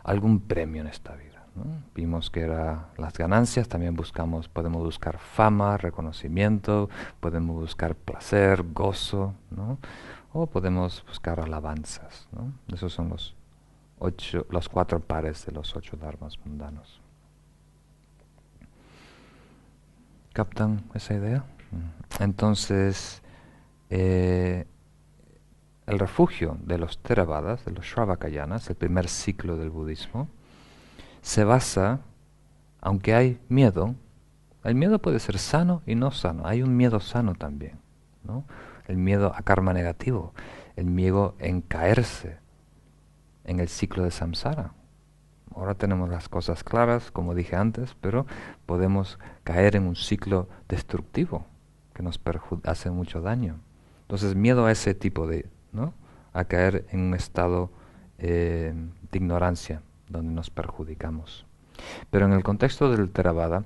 algún premio en esta vida, ¿no? Vimos que era las ganancias, también podemos buscar fama, reconocimiento, podemos buscar placer, gozo, ¿no? O podemos buscar alabanzas, ¿no? Esos son los 4 pares de los 8 dharmas mundanos. ¿Captan esa idea? Entonces, el refugio de los Theravadas, de los Shravakayanas, el primer ciclo del budismo, se basa, aunque hay miedo, el miedo puede ser sano y no sano, hay un miedo sano también, ¿no? El miedo a karma negativo, el miedo en caerse en el ciclo de samsara. Ahora tenemos las cosas claras, como dije antes, pero podemos caer en un ciclo destructivo que nos hace mucho daño. Entonces, miedo a ese tipo de, ¿no? A caer en un estado de ignorancia, donde nos perjudicamos. Pero en el contexto del Theravada,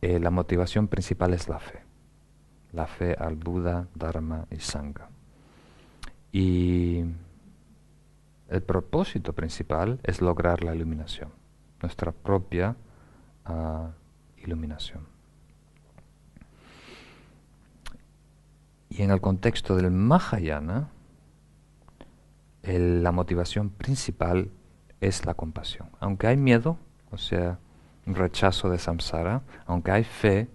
la motivación principal es la fe al Buda, Dharma y Sangha. Y el propósito principal es lograr la iluminación, nuestra propia iluminación. Y en el contexto del Mahayana, la motivación principal es la compasión. Aunque hay miedo, o sea, un rechazo de samsara, aunque hay fe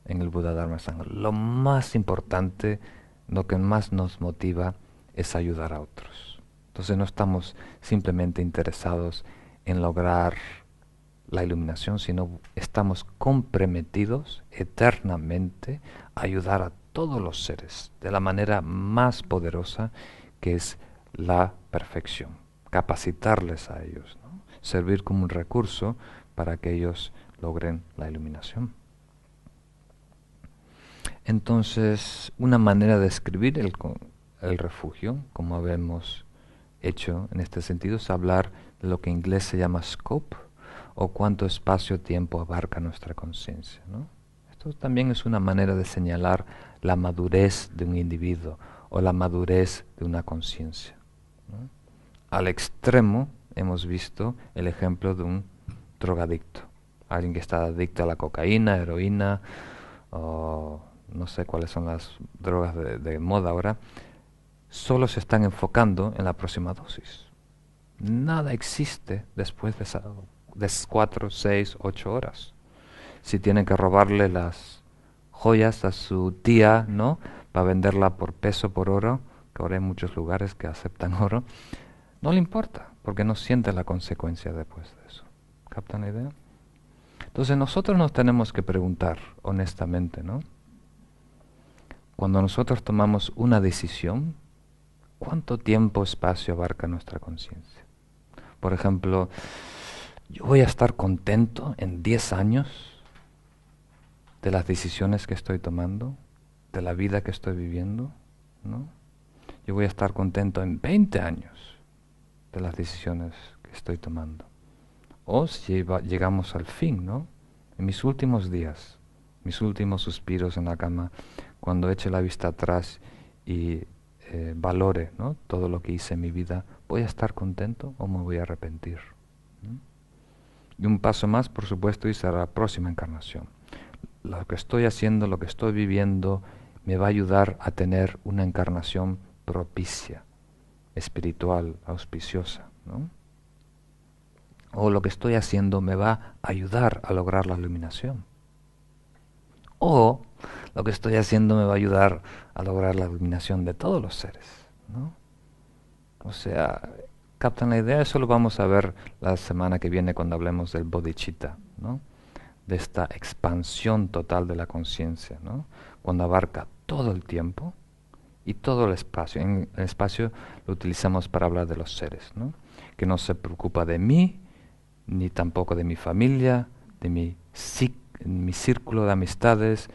en el Buda, Dharma y Sangha, lo más importante, lo que más nos motiva es ayudar a otros. Entonces no estamos simplemente interesados en lograr la iluminación, sino estamos comprometidos eternamente a ayudar a todos los seres de la manera más poderosa, que es la perfección, capacitarles a ellos, ¿no? Servir como un recurso para que ellos logren la iluminación. Entonces, una manera de describir el refugio, como habíamos hecho en este sentido, es hablar de lo que en inglés se llama scope, o cuánto espacio-tiempo abarca nuestra conciencia, ¿no? Esto también es una manera de señalar la madurez de un individuo o la madurez de una conciencia, ¿no? Al extremo hemos visto el ejemplo de un drogadicto, alguien que está adicto a la cocaína, heroína, o no sé cuáles son las drogas de moda ahora. Solo se están enfocando en la próxima dosis. Nada existe después de 4, 6, 8 horas. Si tienen que robarle las joyas a su tía, ¿no?, para venderla por peso, por oro, que ahora hay muchos lugares que aceptan oro, no le importa, porque no siente la consecuencia después de eso. ¿Captan la idea? Entonces nosotros nos tenemos que preguntar honestamente, ¿no? Cuando nosotros tomamos una decisión, ¿cuánto tiempo, espacio abarca nuestra conciencia? Por ejemplo, yo voy a estar contento en 10 años de las decisiones que estoy tomando, de la vida que estoy viviendo, ¿no? Yo voy a estar contento en 20 años de las decisiones que estoy tomando. O si llegamos al fin, ¿no? En mis últimos días, mis últimos suspiros en la cama, cuando eche la vista atrás y valore, ¿no?, todo lo que hice en mi vida, ¿voy a estar contento o me voy a arrepentir? ¿Mm? Y un paso más, por supuesto, y será la próxima encarnación. Lo que estoy haciendo, lo que estoy viviendo, me va a ayudar a tener una encarnación propicia, espiritual, auspiciosa, ¿no? O lo que estoy haciendo me va a ayudar a lograr la iluminación. O lo que estoy haciendo me va a ayudar a lograr la iluminación de todos los seres, ¿no? O sea, ¿captan la idea? Eso lo vamos a ver la semana que viene cuando hablemos del bodhicitta, ¿no?, de esta expansión total de la conciencia, ¿no?, cuando abarca todo el tiempo y todo el espacio. En el espacio lo utilizamos para hablar de los seres, ¿no?, que no se preocupa de mí, ni tampoco de mi familia, de mi círculo de amistades,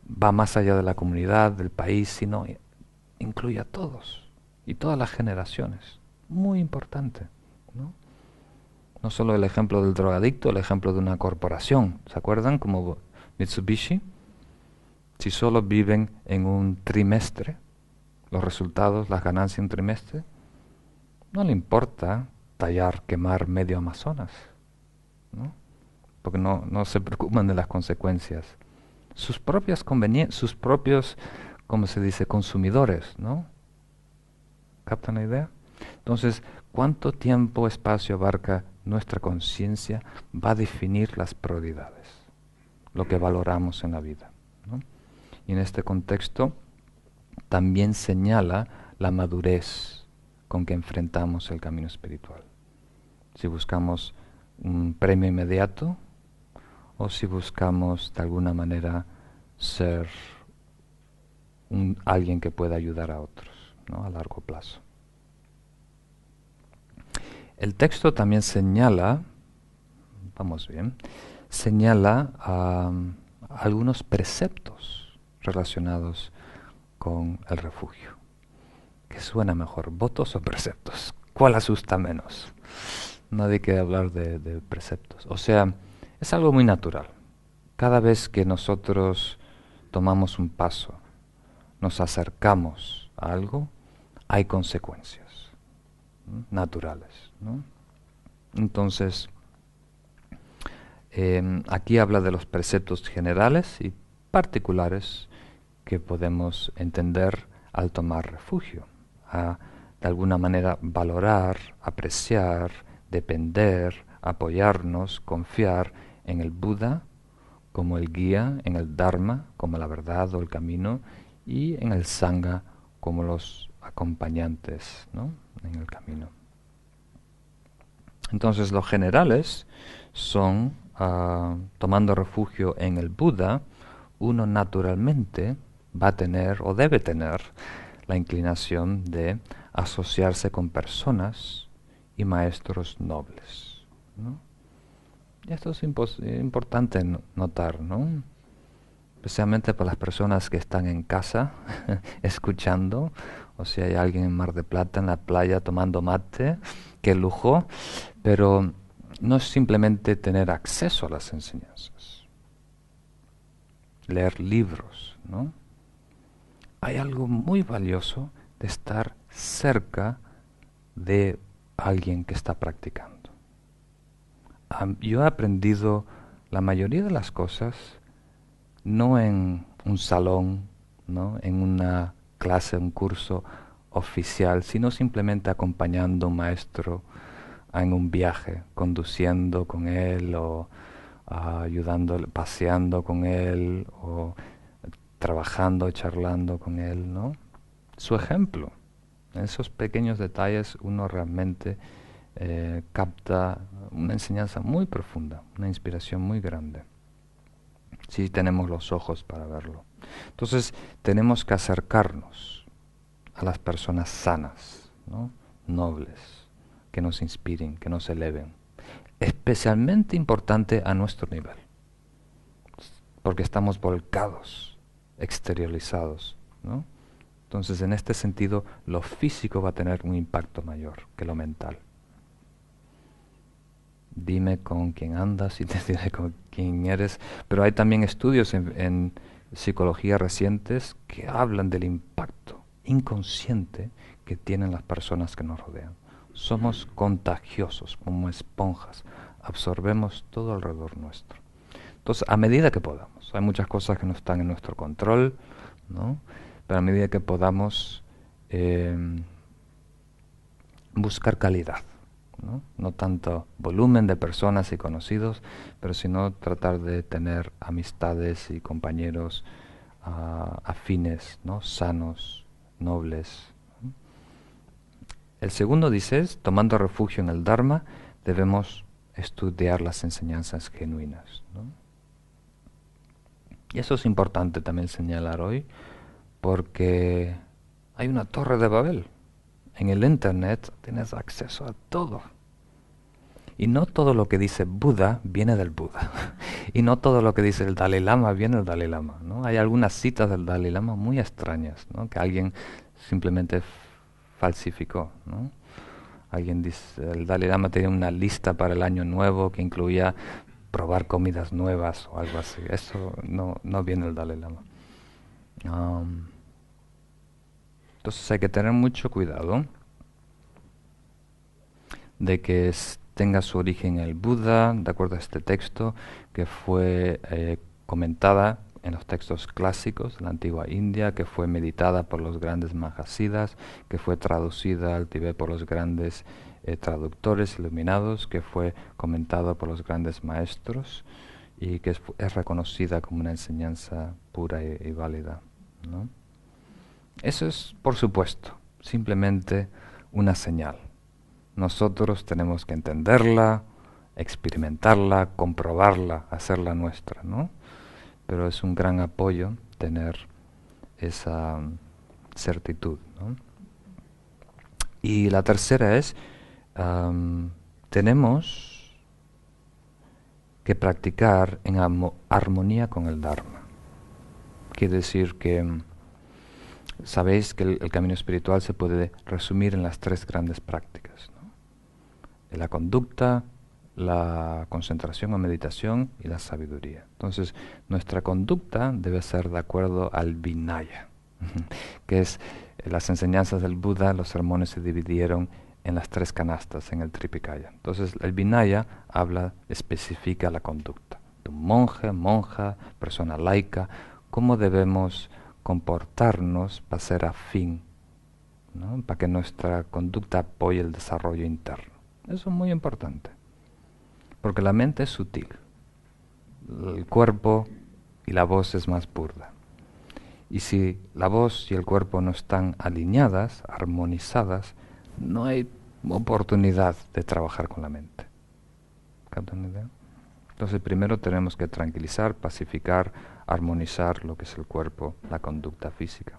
va más allá de la comunidad, del país, sino incluye a todos y todas las generaciones. Muy importante, ¿no? No solo el ejemplo del drogadicto, el ejemplo de una corporación. ¿Se acuerdan? Como Mitsubishi. Si solo viven en un trimestre, los resultados, las ganancias en un trimestre, no le importa tallar, quemar medio Amazonas, ¿no? Porque no se preocupan de las consecuencias. Sus propias conveniencias, sus propios, ¿cómo se dice?, consumidores, ¿no? ¿Captan la idea? Entonces, ¿cuánto tiempo, espacio abarca nuestra conciencia? Va a definir las prioridades, lo que valoramos en la vida, ¿no? Y en este contexto también señala la madurez con que enfrentamos el camino espiritual. Si buscamos un premio inmediato o si buscamos de alguna manera ser alguien que pueda ayudar a otros, ¿no?, a largo plazo. El texto también señala, vamos bien, señala algunos preceptos relacionados con el refugio. ¿Qué suena mejor, votos o preceptos? ¿Cuál asusta menos? Nadie quiere hablar de preceptos. O sea, es algo muy natural. Cada vez que nosotros tomamos un paso, nos acercamos a algo, hay consecuencias, ¿no?, naturales, ¿no? Entonces, aquí habla de los preceptos generales y particulares que podemos entender al tomar refugio, a de alguna manera valorar, apreciar, depender, apoyarnos, confiar en el Buda como el guía, en el Dharma como la verdad o el camino, y en el Sangha como los acompañantes, ¿no?, en el camino. Entonces los generales son, tomando refugio en el Buda, uno naturalmente va a tener o debe tener la inclinación de asociarse con personas y maestros nobles, ¿no? Y esto es importante notar, ¿no? Especialmente para las personas que están en casa escuchando, o si hay alguien en Mar de Plata, en la playa, tomando mate, qué lujo, pero no es simplemente tener acceso a las enseñanzas, leer libros, ¿no? Hay algo muy valioso de estar cerca de alguien que está practicando. Yo he aprendido la mayoría de las cosas no en un salón, ¿no? En una clase, un curso oficial, sino simplemente acompañando a un maestro en un viaje, conduciendo con él o ayudándole, paseando con él o trabajando, charlando con él, ¿no? Su ejemplo. En esos pequeños detalles uno realmente capta una enseñanza muy profunda, una inspiración muy grande. Si tenemos los ojos para verlo. Entonces tenemos que acercarnos a las personas sanas, ¿no? Nobles, que nos inspiren, que nos eleven. Especialmente importante a nuestro nivel, porque estamos volcados, exteriorizados, ¿no? Entonces en este sentido lo físico va a tener un impacto mayor que lo mental. Dime con quién andas y te diré con quién eres. Pero hay también estudios en psicología recientes que hablan del impacto inconsciente que tienen las personas que nos rodean. Somos contagiosos como esponjas, absorbemos todo alrededor nuestro. Entonces, a medida que podamos, hay muchas cosas que no están en nuestro control, ¿no? Pero a medida que podamos buscar calidad. ¿no? No tanto volumen de personas y conocidos, pero sino tratar de tener amistades y compañeros afines, ¿no? Sanos, nobles. ¿no? El segundo dice, tomando refugio en el Dharma, debemos estudiar las enseñanzas genuinas. ¿no? Y eso es importante también señalar hoy, porque hay una torre de Babel. En el Internet tienes acceso a todo. Y no todo lo que dice Buda viene del Buda. Y no todo lo que dice el Dalai Lama viene del Dalai Lama. ¿no? Hay algunas citas del Dalai Lama muy extrañas, ¿no? que alguien simplemente falsificó. ¿no? Alguien dice, el Dalai Lama tenía una lista para el año nuevo que incluía probar comidas nuevas o algo así. Eso no viene del Dalai Lama. Entonces hay que tener mucho cuidado de que tenga su origen en el Buda, de acuerdo a este texto, que fue comentada en los textos clásicos de la antigua India, que fue meditada por los grandes Mahasiddhas, que fue traducida al Tibet por los grandes traductores iluminados, que fue comentado por los grandes maestros y que es reconocida como una enseñanza pura y válida. ¿no? Eso es, por supuesto, simplemente una señal. Nosotros tenemos que entenderla, experimentarla, comprobarla, hacerla nuestra, ¿no? Pero es un gran apoyo tener esa certitud, ¿no? Y la tercera es, tenemos que practicar en armonía con el Dharma. Quiere decir que sabéis que el camino espiritual se puede resumir en las tres grandes prácticas, ¿no? La conducta, la concentración o meditación y la sabiduría. Entonces, nuestra conducta debe ser de acuerdo al Vinaya, que es las enseñanzas del Buda. Los sermones se dividieron en las tres canastas, en el Tripikaya. Entonces, el Vinaya especifica la conducta. De un monje, monja, persona laica, cómo debemos comportarnos para ser afín, ¿no? Para que nuestra conducta apoye el desarrollo interno. Eso es muy importante, porque la mente es sutil, el cuerpo y la voz es más burda. Y si la voz y el cuerpo no están alineadas, armonizadas, no hay oportunidad de trabajar con la mente. ¿Captan una idea? Entonces primero tenemos que tranquilizar, pacificar, armonizar lo que es el cuerpo, la conducta física.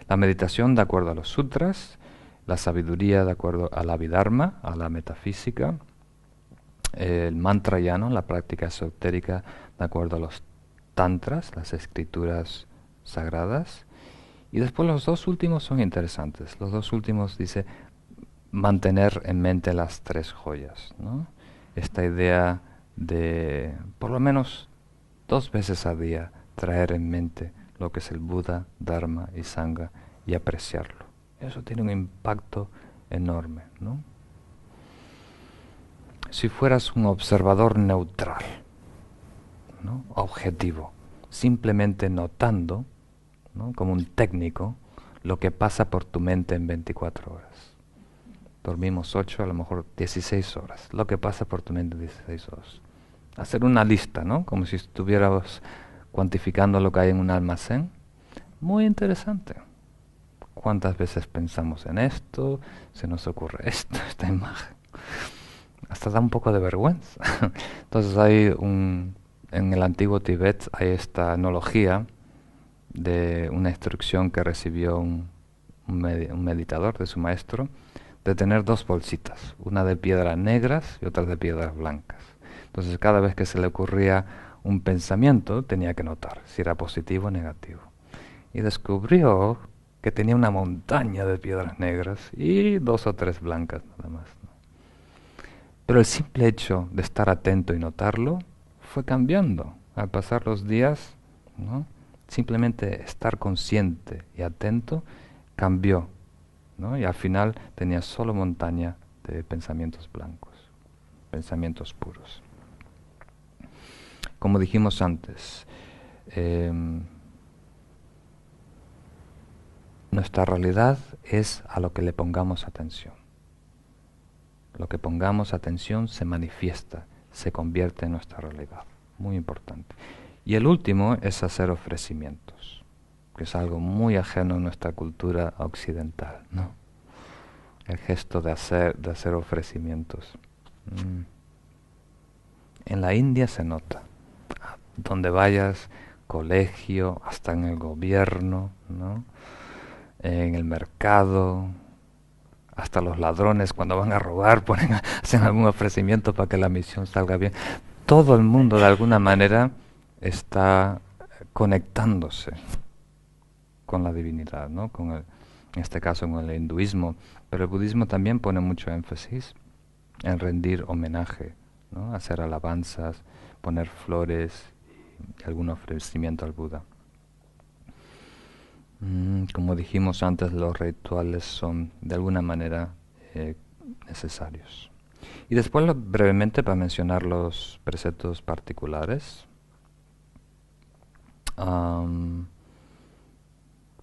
La meditación, de acuerdo a los sutras, la sabiduría de acuerdo a la Abhidharma, a la metafísica, el mantrayana, la práctica esotérica de acuerdo a los tantras, las escrituras sagradas. Y después los dos últimos son interesantes. Los dos últimos dice mantener en mente las tres joyas, ¿no? Esta idea de por lo menos 2 veces al día traer en mente lo que es el Buda, Dharma y Sangha y apreciarlo. Eso tiene un impacto enorme, ¿no? Si fueras un observador neutral, ¿no? Objetivo, simplemente notando, ¿no? Como un técnico, lo que pasa por tu mente en 24 horas. Dormimos 8, a lo mejor 16 horas. Lo que pasa por tu mente en 16 horas. Hacer una lista, ¿no? Como si estuvieras cuantificando lo que hay en un almacén. Muy interesante. ¿Cuántas veces pensamos en esto? Se nos ocurre esto, esta imagen. Hasta da un poco de vergüenza. Entonces en el antiguo Tíbet hay esta analogía de una instrucción que recibió un meditador de su maestro, de tener 2 bolsitas, una de piedras negras y otra de piedras blancas. Entonces cada vez que se le ocurría un pensamiento tenía que notar si era positivo o negativo. Y descubrió que tenía una montaña de piedras negras y 2 o 3 blancas nada más, ¿no? Pero el simple hecho de estar atento y notarlo fue cambiando al pasar los días, ¿no? Simplemente estar consciente y atento cambió, ¿no? Y al final tenía solo montaña de pensamientos blancos, pensamientos puros. Como dijimos antes, nuestra realidad es a lo que le pongamos atención. Lo que pongamos atención se manifiesta, se convierte en nuestra realidad. Muy importante. Y el último es hacer ofrecimientos, que es algo muy ajeno a nuestra cultura occidental, ¿no? El gesto de hacer ofrecimientos. En la India se nota. Donde vayas, colegio, hasta en el gobierno, ¿no? En el mercado, hasta los ladrones cuando van a robar hacen algún ofrecimiento para que la misión salga bien. Todo el mundo de alguna manera está conectándose con la divinidad, ¿no? En este caso con el hinduismo, pero el budismo también pone mucho énfasis en rendir homenaje, ¿no? Hacer alabanzas, poner flores y algún ofrecimiento al Buda. Como dijimos antes, los rituales son de alguna manera necesarios. Y después brevemente para mencionar los preceptos particulares.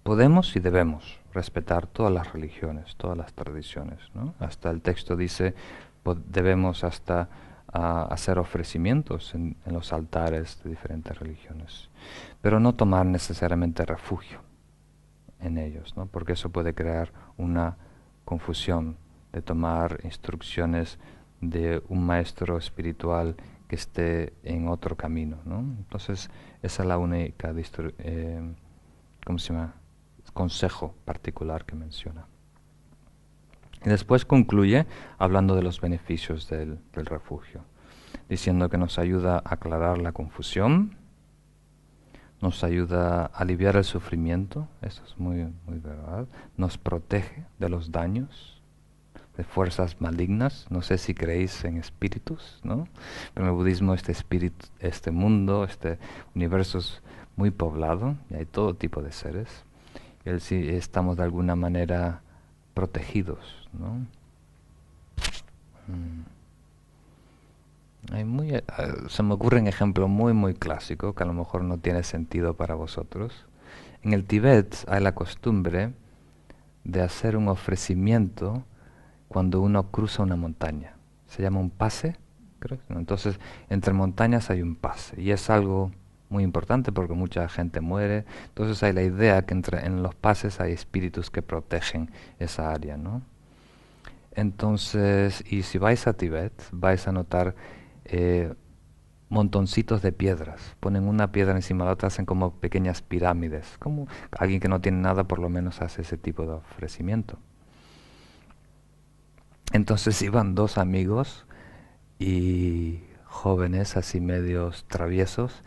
Podemos y debemos respetar todas las religiones, todas las tradiciones, ¿no? Hasta el texto dice debemos hasta hacer ofrecimientos en los altares de diferentes religiones, pero no tomar necesariamente refugio en ellos, ¿no? Porque eso puede crear una confusión de tomar instrucciones de un maestro espiritual que esté en otro camino, ¿no? Entonces esa es la única ¿cómo se llama? Consejo particular que menciona. Y después concluye hablando de los beneficios del refugio, diciendo que nos ayuda a aclarar la confusión, nos ayuda a aliviar el sufrimiento, eso es muy, muy verdad, nos protege de los daños, de fuerzas malignas. No sé si creéis en espíritus, ¿no? Pero en el budismo este mundo, este universo es muy poblado y hay todo tipo de seres. Y sí estamos de alguna manera protegidos, ¿no? Se me ocurre un ejemplo muy muy clásico que a lo mejor no tiene sentido para vosotros. En el Tíbet hay la costumbre de hacer un ofrecimiento cuando uno cruza una montaña. Se llama un pase, creo. Entonces, entre montañas hay un pase y es algo muy importante porque mucha gente muere. Entonces hay la idea que en los pases hay espíritus que protegen esa área, ¿no? Entonces, y si vais a Tíbet, vais a notar montoncitos de piedras. Ponen una piedra encima de la otra, hacen como pequeñas pirámides. Como alguien que no tiene nada por lo menos hace ese tipo de ofrecimiento. Entonces iban dos amigos y jóvenes así medios traviesos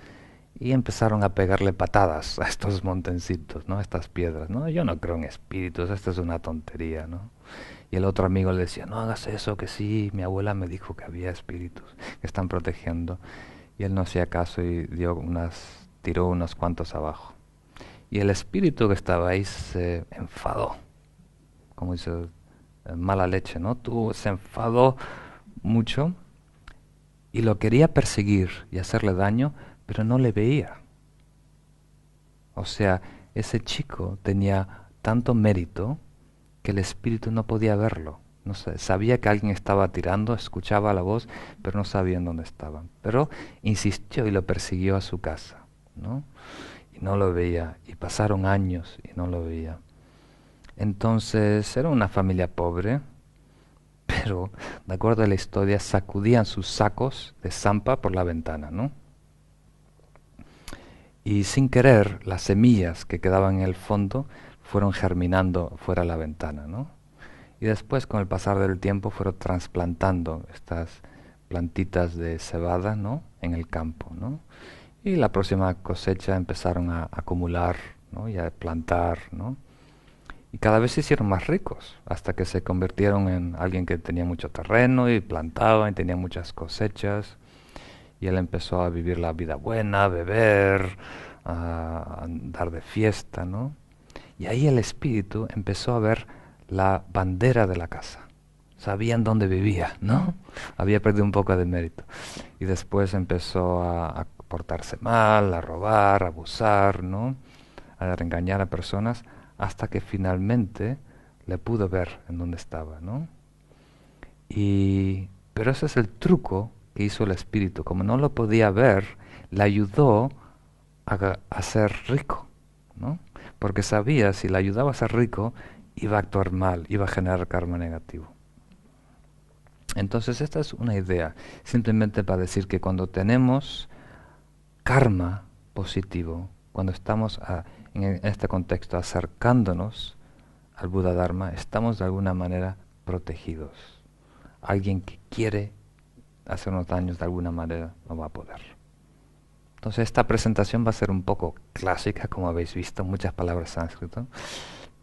y empezaron a pegarle patadas a estos montencitos, ¿no? A estas piedras, ¿no? Yo no creo en espíritus, esto es una tontería, ¿no? Y el otro amigo le decía, no hagas eso, que sí, mi abuela me dijo que había espíritus que están protegiendo. Y él no hacía caso y tiró unos cuantos abajo. Y el espíritu que estaba ahí se enfadó, como dice, mala leche, ¿no? Se enfadó mucho y lo quería perseguir y hacerle daño, pero no le veía. O sea, ese chico tenía tanto mérito que el espíritu no podía verlo. No sé, sabía que alguien estaba tirando, escuchaba la voz, pero no sabía en dónde estaban. Pero insistió y lo persiguió a su casa, ¿no? Y no lo veía. Y pasaron años y no lo veía. Entonces era una familia pobre, pero de acuerdo a la historia sacudían sus sacos de zampa por la ventana, ¿no? Y sin querer las semillas que quedaban en el fondo fueron germinando fuera de la ventana, ¿no? Y después con el pasar del tiempo fueron trasplantando estas plantitas de cebada, ¿no? En el campo, ¿no? Y la próxima cosecha empezaron a acumular, ¿no? Y a plantar, ¿no? Y cada vez se hicieron más ricos, hasta que se convirtieron en alguien que tenía mucho terreno y plantaba y tenía muchas cosechas. Y él empezó a vivir la vida buena, a beber, a andar de fiesta, ¿no? Y ahí el espíritu empezó a ver la bandera de la casa. Sabían dónde vivía, ¿no? Había perdido un poco de mérito. Y después empezó a portarse mal, a robar, a abusar, ¿no? A engañar a personas, hasta que finalmente le pudo ver en dónde estaba, ¿no? Pero ese es el truco que hizo el espíritu. Como no lo podía ver, le ayudó a ser rico, ¿no? Porque sabía si le ayudaba a ser rico, iba a actuar mal, iba a generar karma negativo. Entonces esta es una idea, simplemente para decir que cuando tenemos karma positivo, cuando estamos en este contexto acercándonos al Buda Dharma, estamos de alguna manera protegidos. Alguien que quiere hacernos daños de alguna manera no va a poder. Entonces esta presentación va a ser un poco clásica, como habéis visto, muchas palabras sánscritas,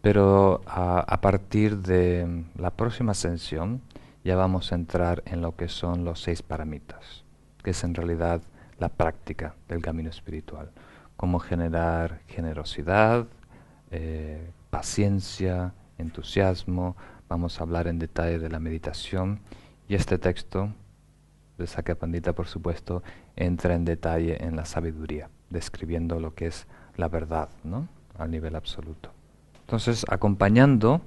pero a partir de la próxima sesión ya vamos a entrar en lo que son los 6 paramitas, que es en realidad la práctica del camino espiritual. Cómo generar generosidad, paciencia, entusiasmo. Vamos a hablar en detalle de la meditación y este texto de Sakya Pandita, por supuesto, entra en detalle en la sabiduría, describiendo lo que es la verdad, ¿no? A nivel absoluto. Entonces, acompañando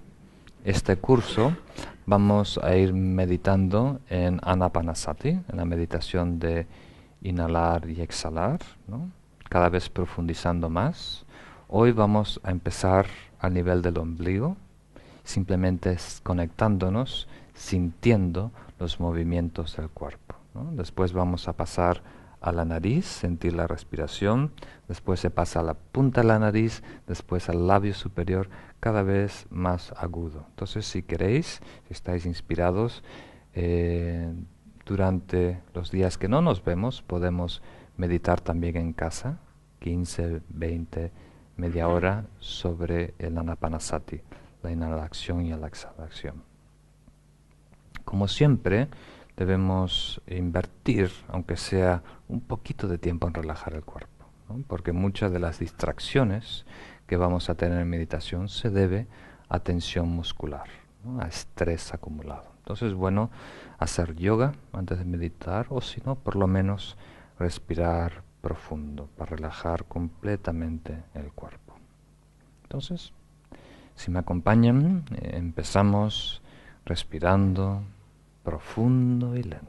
este curso, vamos a ir meditando en Anapanasati, en la meditación de inhalar y exhalar, ¿no? Cada vez profundizando más. Hoy vamos a empezar al nivel del ombligo, simplemente conectándonos, sintiendo los movimientos del cuerpo, ¿no? Después vamos a pasar a la nariz, sentir la respiración, después se pasa a la punta de la nariz, después al labio superior, cada vez más agudo. Entonces, si queréis, si estáis inspirados, durante los días que no nos vemos, podemos meditar también en casa, 15, 20, media hora, sobre el Anapanasati, la inhalación y la exhalación. Como siempre, debemos invertir, aunque sea un poquito de tiempo, en relajar el cuerpo, ¿no? Porque muchas de las distracciones que vamos a tener en meditación se debe a tensión muscular, ¿no? A estrés acumulado. Entonces, bueno, hacer yoga antes de meditar, o si no, por lo menos respirar profundo para relajar completamente el cuerpo. Entonces, si me acompañan, empezamos respirando profundo y lento.